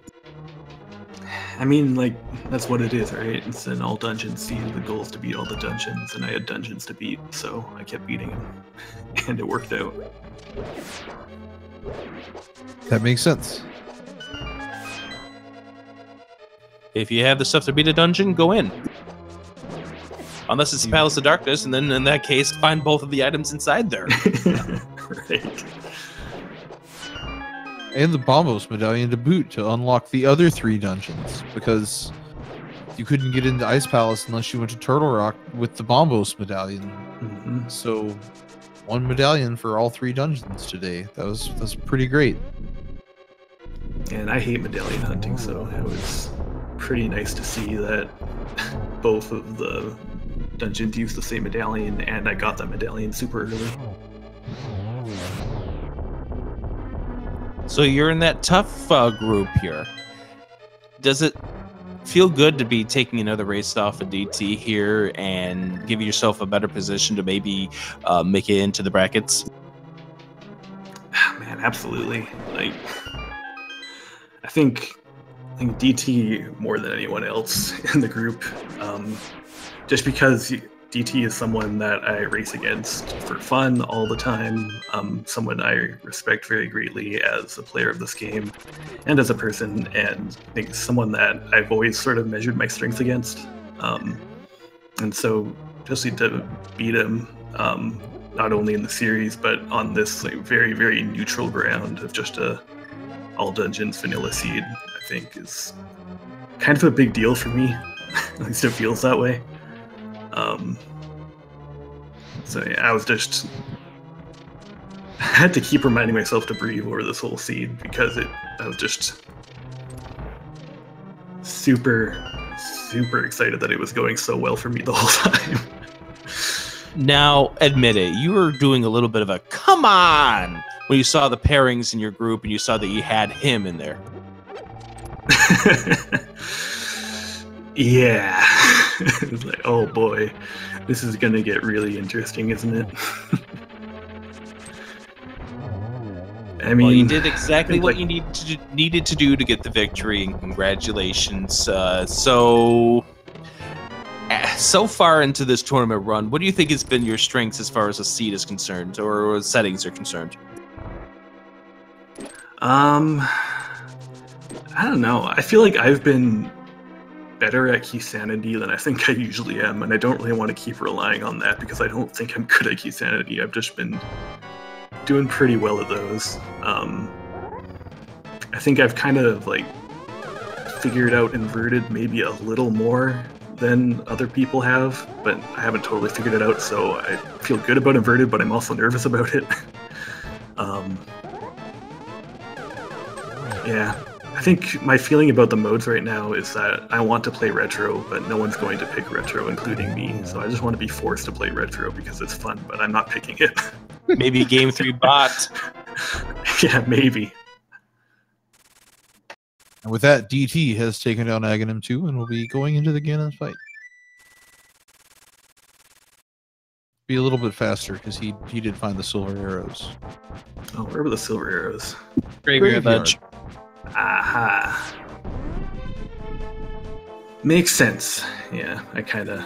I mean, like, that's what it is, right? It's an all-dungeon seed. The goal is to beat all the dungeons, and I had dungeons to beat, so I kept beating them. And it worked out. That makes sense. If you have the stuff to beat a dungeon, go in. Unless it's the Palace of Darkness, and then in that case, find both of the items inside there. Right. And the Bombos medallion to boot to unlock the other 3 dungeons, because you couldn't get into Ice Palace unless you went to Turtle Rock with the Bombos medallion. Mm-hmm. So 1 medallion for all 3 dungeons today. That's pretty great. And I hate medallion hunting, so it was pretty nice to see that both of the dungeons use the same medallion, and I got that medallion super early. So you're in that tough group here. Does it feel good to be taking another race off of DT here and give yourself a better position to maybe make it into the brackets? Man, absolutely. Like, I think DT more than anyone else in the group, just because DT is someone that I race against for fun all the time, someone I respect very greatly as a player of this game and as a person, and I think someone that I've always sort of measured my strengths against. And so just to beat him, not only in the series, but on this like very, very neutral ground of just a all dungeons vanilla seed, I think is kind of a big deal for me. At least it feels that way. So yeah, I had to keep reminding myself to breathe over this whole seed, because I was just super excited that it was going so well for me the whole time. Now, admit it, you were doing a little bit of a come on when you saw the pairings in your group and you saw that you had him in there. Yeah. It's like, oh boy, this is gonna get really interesting, isn't it? I mean, well, you did exactly what you needed to do to get the victory, and congratulations. So far into this tournament run, what do you think has been your strengths as far as a seed is concerned, or settings are concerned? I don't know. I feel like I've been better at key sanity than I think I usually am, and I don't really want to keep relying on that because I don't think I'm good at key sanity. I've just been doing pretty well at those. I think I've kind of like figured out inverted maybe a little more than other people have, but I haven't totally figured it out, so I feel good about inverted, but I'm also nervous about it. Yeah, I think my feeling about the modes right now is that I want to play retro, but no one's going to pick retro, including me, so I just want to be forced to play retro because it's fun, but I'm not picking it. Maybe Game 3 bot. Yeah, maybe. And with that, DT has taken down Aghanim 2 and will be going into the Ganon fight. Be a little bit faster because he did find the silver arrows. Oh, where were the silver arrows? Graveyard Ledge. Aha. Makes sense. Yeah, I kind of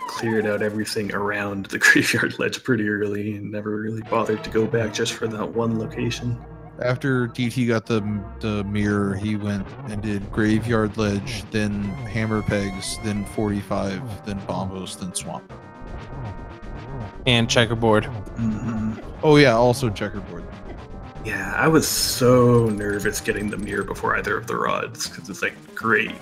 cleared out everything around the Graveyard Ledge pretty early and never really bothered to go back just for that one location. After DT got the mirror, he went and did Graveyard Ledge, then Hammer Pegs, then 45, then Bombos, then Swamp. And Checkerboard. Mm-hmm. Oh yeah, also Checkerboard. Yeah, I was so nervous getting the mirror before either of the rods, because it's like, great.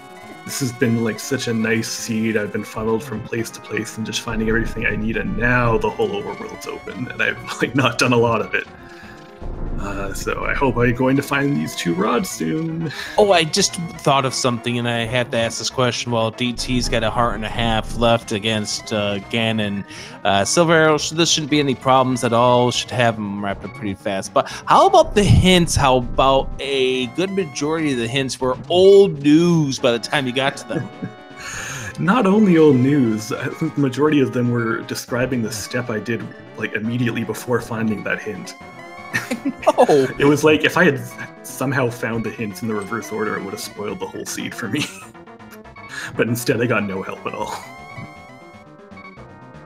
This has been like such a nice seed. I've been funneled from place to place and just finding everything I need, and now the whole overworld's open, and I've like not done a lot of it. So I hope I'm going to find these 2 rods soon. Oh, I just thought of something, and I had to ask this question. Well, DT's got a heart and a half left against Ganon. Silver Arrow, this shouldn't be any problems at all. Should have them wrapped up pretty fast. But how about the hints? How about a good majority of the hints were old news by the time you got to them? Not only old news, I think the majority of them were describing the step I did like immediately before finding that hint. No. It was like if I had somehow found the hints in the reverse order, it would have spoiled the whole seed for me. But instead, I got no help at all.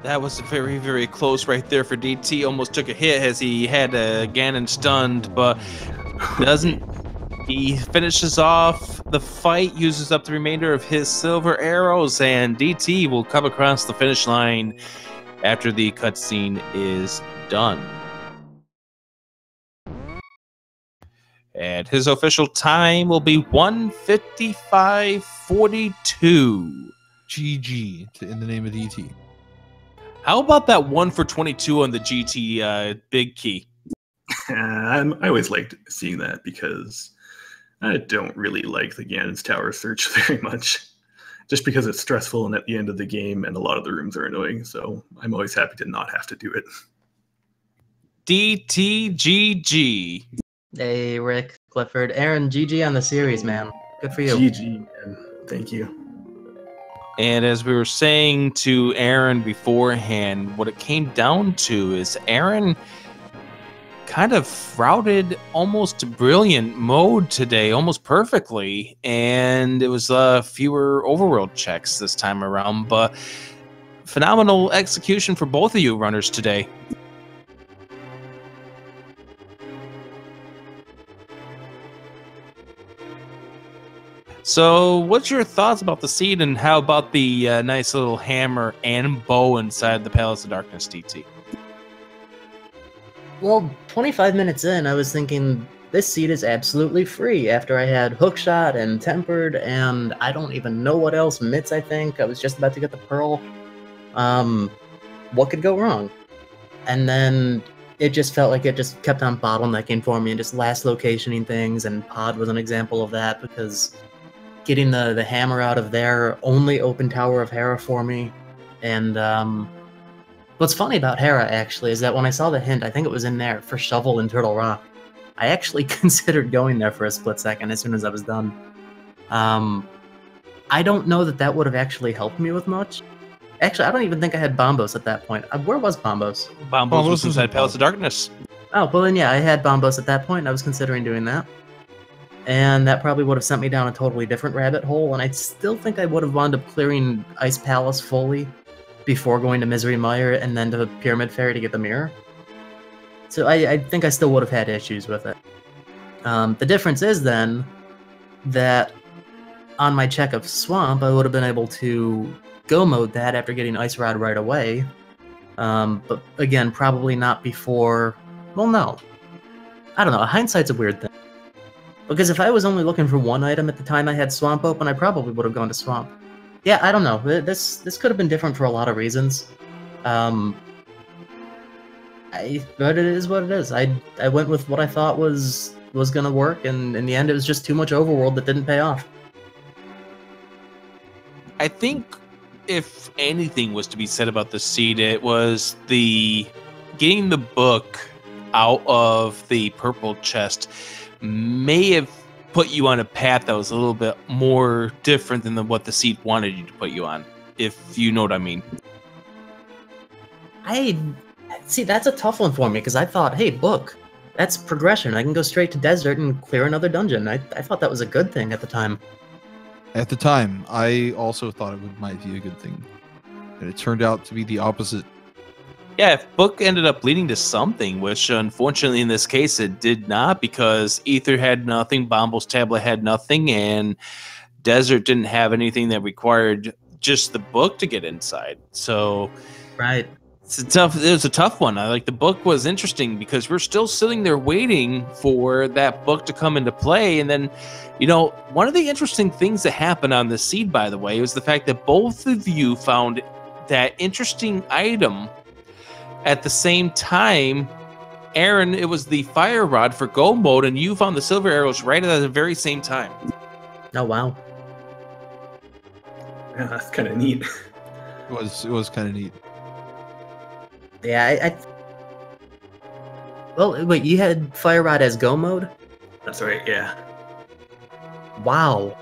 That was very, very close right there for DT. Almost took a hit as he had Ganon stunned, but doesn't. He finishes off the fight, uses up the remainder of his silver arrows, and DT will come across the finish line after the cutscene is done. And his official time will be 1:55:42. GG in the name of DT. How about that 1 for 22 on the GT big key? I always liked seeing that because I don't really like the Ganon's Tower search very much. Just because it's stressful and at the end of the game and a lot of the rooms are annoying, so I'm always happy to not have to do it. DTGG. Hey, Rick, Clifford, Aaron, GG on the series, man. Good for you. GG, man. Thank you. And as we were saying to Aaron beforehand, what it came down to is Aaron kind of routed almost to brilliant mode today, almost perfectly. And it was fewer overworld checks this time around, but phenomenal execution for both of you runners today. So, what's your thoughts about the seed, and how about the nice little hammer and bow inside the Palace of Darkness, DT? Well, 25 minutes in, I was thinking, this seed is absolutely free after I had Hookshot and Tempered, and I don't even know what else. Mitts, I think. I was just about to get the Pearl. What could go wrong? And then it just felt like it just kept on bottlenecking for me and just last locationing things, and Pod was an example of that because getting the hammer out of there only opened Tower of Hera for me. And what's funny about Hera, actually, is that when I saw the hint, I think it was in there for Shovel and Turtle Rock, I actually considered going there for a split second as soon as I was done. I don't know that would have actually helped me with much. Actually, I don't even think I had Bombos at that point. Where was Bombos? Bombos was inside Palace of Darkness. Oh, well then yeah, I had Bombos at that point, and I was considering doing that. And that probably would have sent me down a totally different rabbit hole, and I still think I would have wound up clearing Ice Palace fully before going to Misery Mire and then to the Pyramid Fairy to get the mirror. So I think I still would have had issues with it. The difference is then that on my check of Swamp, I would have been able to go mode that after getting Ice Rod right away. But again, probably not before... Well, no. I don't know. Hindsight's a weird thing. Because if I was only looking for one item at the time I had Swamp open, I probably would have gone to Swamp. Yeah, I don't know. This could have been different for a lot of reasons. But it is what it is. I went with what I thought was going to work, and in the end it was just too much overworld that didn't pay off. I think if anything was to be said about the seed, it was the getting the book out of the purple chest may have put you on a path that was a little bit more different than what the seed wanted you to put you on, if you know what I mean. See, that's a tough one for me, because I thought, hey, book, that's progression. I can go straight to desert and clear another dungeon. I thought that was a good thing at the time. At the time, I also thought it might be a good thing. And it turned out to be the opposite. Yeah, if book ended up leading to something, which unfortunately in this case it did not, because Ether had nothing, Bombos Tablet had nothing, and Desert didn't have anything that required just the book to get inside. So right. It was a tough one. The book was interesting because we're still sitting there waiting for that book to come into play. And then, one of the interesting things that happened on this seed, by the way, was the fact that both of you found that interesting item at the same time. Aaron, it was the fire rod for go mode, and you found the silver arrows right at the very same time. Oh, wow. Yeah, that's kind of neat. It was kind of neat. Yeah, Well, wait, you had fire rod as go mode? That's right, yeah. Wow.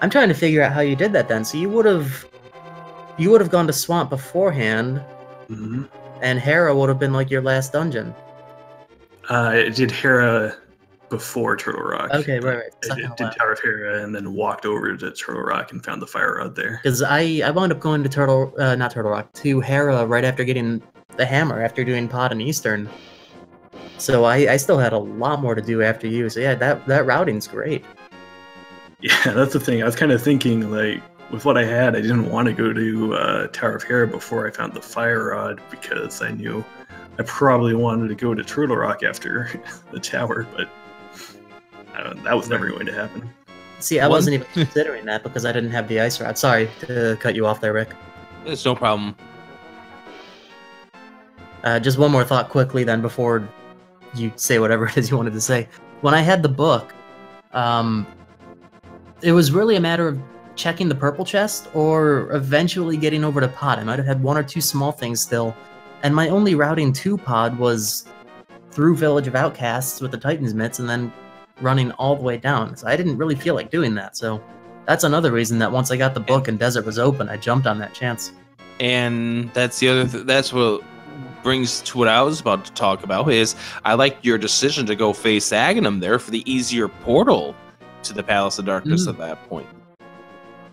I'm trying to figure out how you did that then. So you would have gone to Swamp beforehand, Mm-hmm. and Hera would have been like your last dungeon. I did Hera before Turtle Rock. Okay, right. I did Tower of Hera and then walked over to Turtle Rock and found the fire rod there. Because I wound up going to not Turtle Rock, to Hera right after getting the hammer, after doing Pod and Eastern. So I still had a lot more to do after you. So yeah, that routing's great. Yeah, that's the thing. I was kind of thinking, with what I had, I didn't want to go to Tower of Hera before I found the fire rod because I knew I probably wanted to go to Turtle Rock after the tower, but that was never going to happen. See, I wasn't even considering that because I didn't have the ice rod. Sorry to cut you off there, Rick. It's no problem. Just one more thought quickly then before you say whatever it is you wanted to say. When I had the book, it was really a matter of checking the purple chest or eventually getting over to Pod. I might have had one or two small things still, and my only routing to Pod was through Village of Outcasts with the Titan's Mitts and then running all the way down. So I didn't really feel like doing that. So that's another reason that once I got the book and Desert was open, I jumped on that chance. And that's the other that's what brings to what I was about to talk about is I like your decision to go face Aghanim there for the easier portal to the Palace of Darkness at that point.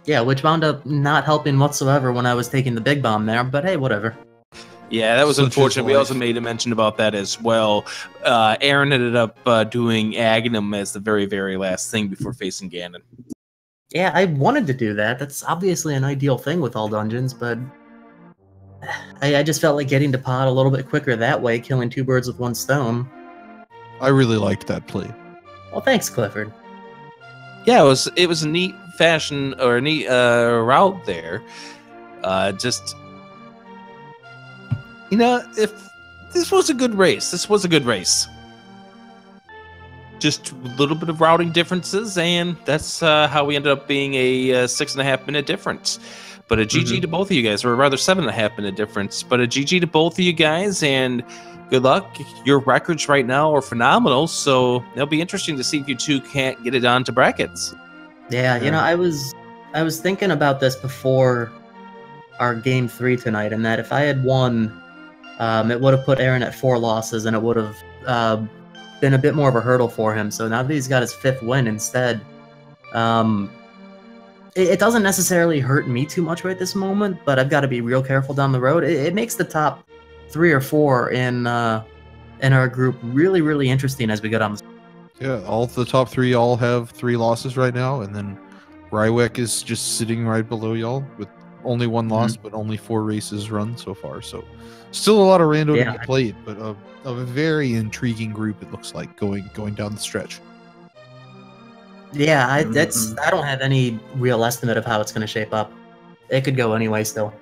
Yeah, which wound up not helping whatsoever when I was taking the big bomb there, but hey, whatever. Yeah, that was Such unfortunate. is We life. also made a mention about that as well. Aaron ended up doing Aghanim as the very, very last thing before facing Ganon. Yeah, I wanted to do that. That's obviously an ideal thing with all dungeons, but I just felt like getting to Pod a little bit quicker that way, killing two birds with one stone. I really liked that play. Well, thanks, Clifford. Yeah, it was a neat fashion or a neat route there. Just if this was a good race, Just a little bit of routing differences, and that's how we ended up being a 6.5 minute difference. But a GG to both of you guys, or rather 7.5 minute difference. But a GG to both of you guys, and good luck. Your records right now are phenomenal, so it'll be interesting to see if you two can't get it onto brackets. Yeah, I was thinking about this before our game 3 tonight, and that if I had won, it would have put Aaron at 4 losses, and it would have been a bit more of a hurdle for him. So now that he's got his 5th win instead, it doesn't necessarily hurt me too much right this moment, but I've got to be real careful down the road. It makes the top 3 or 4 in our group really, really interesting as we go down. Yeah, all the top 3 all have 3 losses right now, and then Rywek is just sitting right below y'all with only 1 loss, but only 4 races run so far. So still a lot of rando to get played, but a very intriguing group it looks like going down the stretch. Yeah, I don't have any real estimate of how it's going to shape up. It could go anyway still.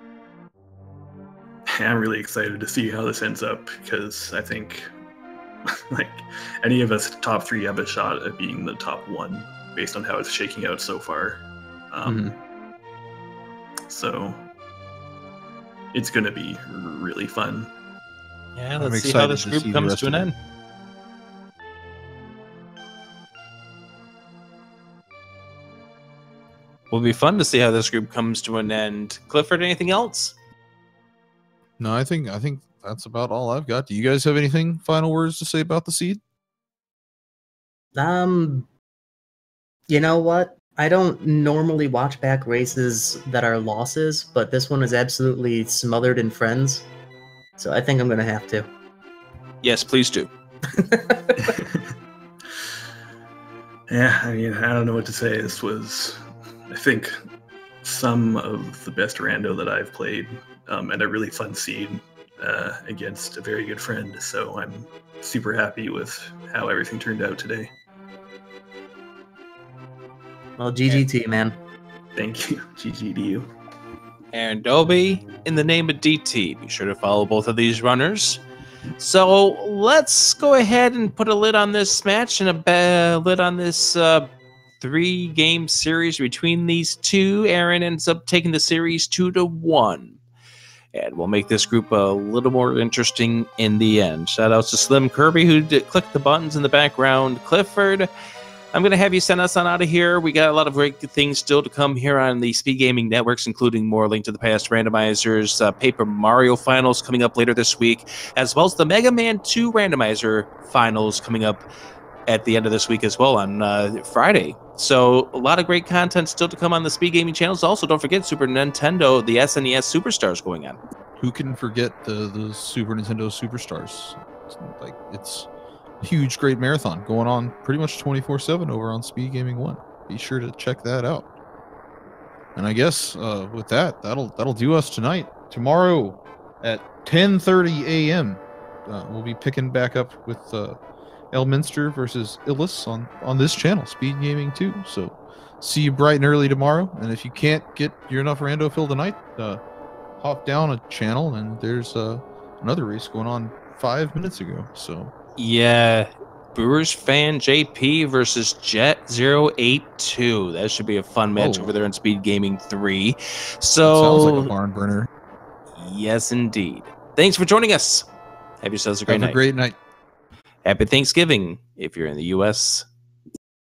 I'm really excited to see how this ends up because I think any of us top 3 have a shot at being the top 1 based on how it's shaking out so far. So it's going to be really fun. Yeah, I'm let's see how excited this to group see the comes rest to an of it. end. Will be fun to see how this group comes to an end. Clifford, anything else? No, I think that's about all I've got. Do you guys have anything final words to say about the seed? You know what? I don't normally watch back races that are losses, but this one is absolutely smothered in friends. So I think I'm going to have to. Yes, please do. Yeah, I mean, I don't know what to say. This was, I think, some of the best rando that I've played and a really fun scene against a very good friend. So I'm super happy with how everything turned out today. Well, GG to you, man. Thank you. GG to you. AaronDobbe, in the name of DT. Be sure to follow both of these runners. So let's go ahead and put a lid on this match and a lid on this 3-game series between these two. Aaron ends up taking the series 2-1. And we'll make this group a little more interesting in the end. Shout outs to Slim Kirby, who clicked the buttons in the background. Clifford, I'm going to have you send us on out of here. We got a lot of great things still to come here on the Speed Gaming Networks, including more Link to the Past randomizers, Paper Mario finals coming up later this week, as well as the Mega Man 2 randomizer finals coming up at the end of this week as well on Friday. So a lot of great content still to come on the Speed Gaming channels. Also, don't forget Super Nintendo, the SNES Superstars going on. Who can forget the Super Nintendo Superstars? It's a huge, great marathon going on pretty much 24/7 over on Speed Gaming 1. Be sure to check that out. And I guess with that, that'll do us tonight. Tomorrow at 10:30 a.m. We'll be picking back up with Elminster versus Illis on this channel, Speed Gaming 2. So see you bright and early tomorrow. And if you can't get your enough rando fill tonight, hop down a channel and there's another race going on 5 minutes ago. So yeah, Brewers fan JP versus Jet 082. That should be a fun match over there in Speed Gaming 3. So sounds like a barn burner. Yes, indeed. Thanks for joining us. Have yourselves a great night. Have a great night. Happy Thanksgiving if you're in the U.S.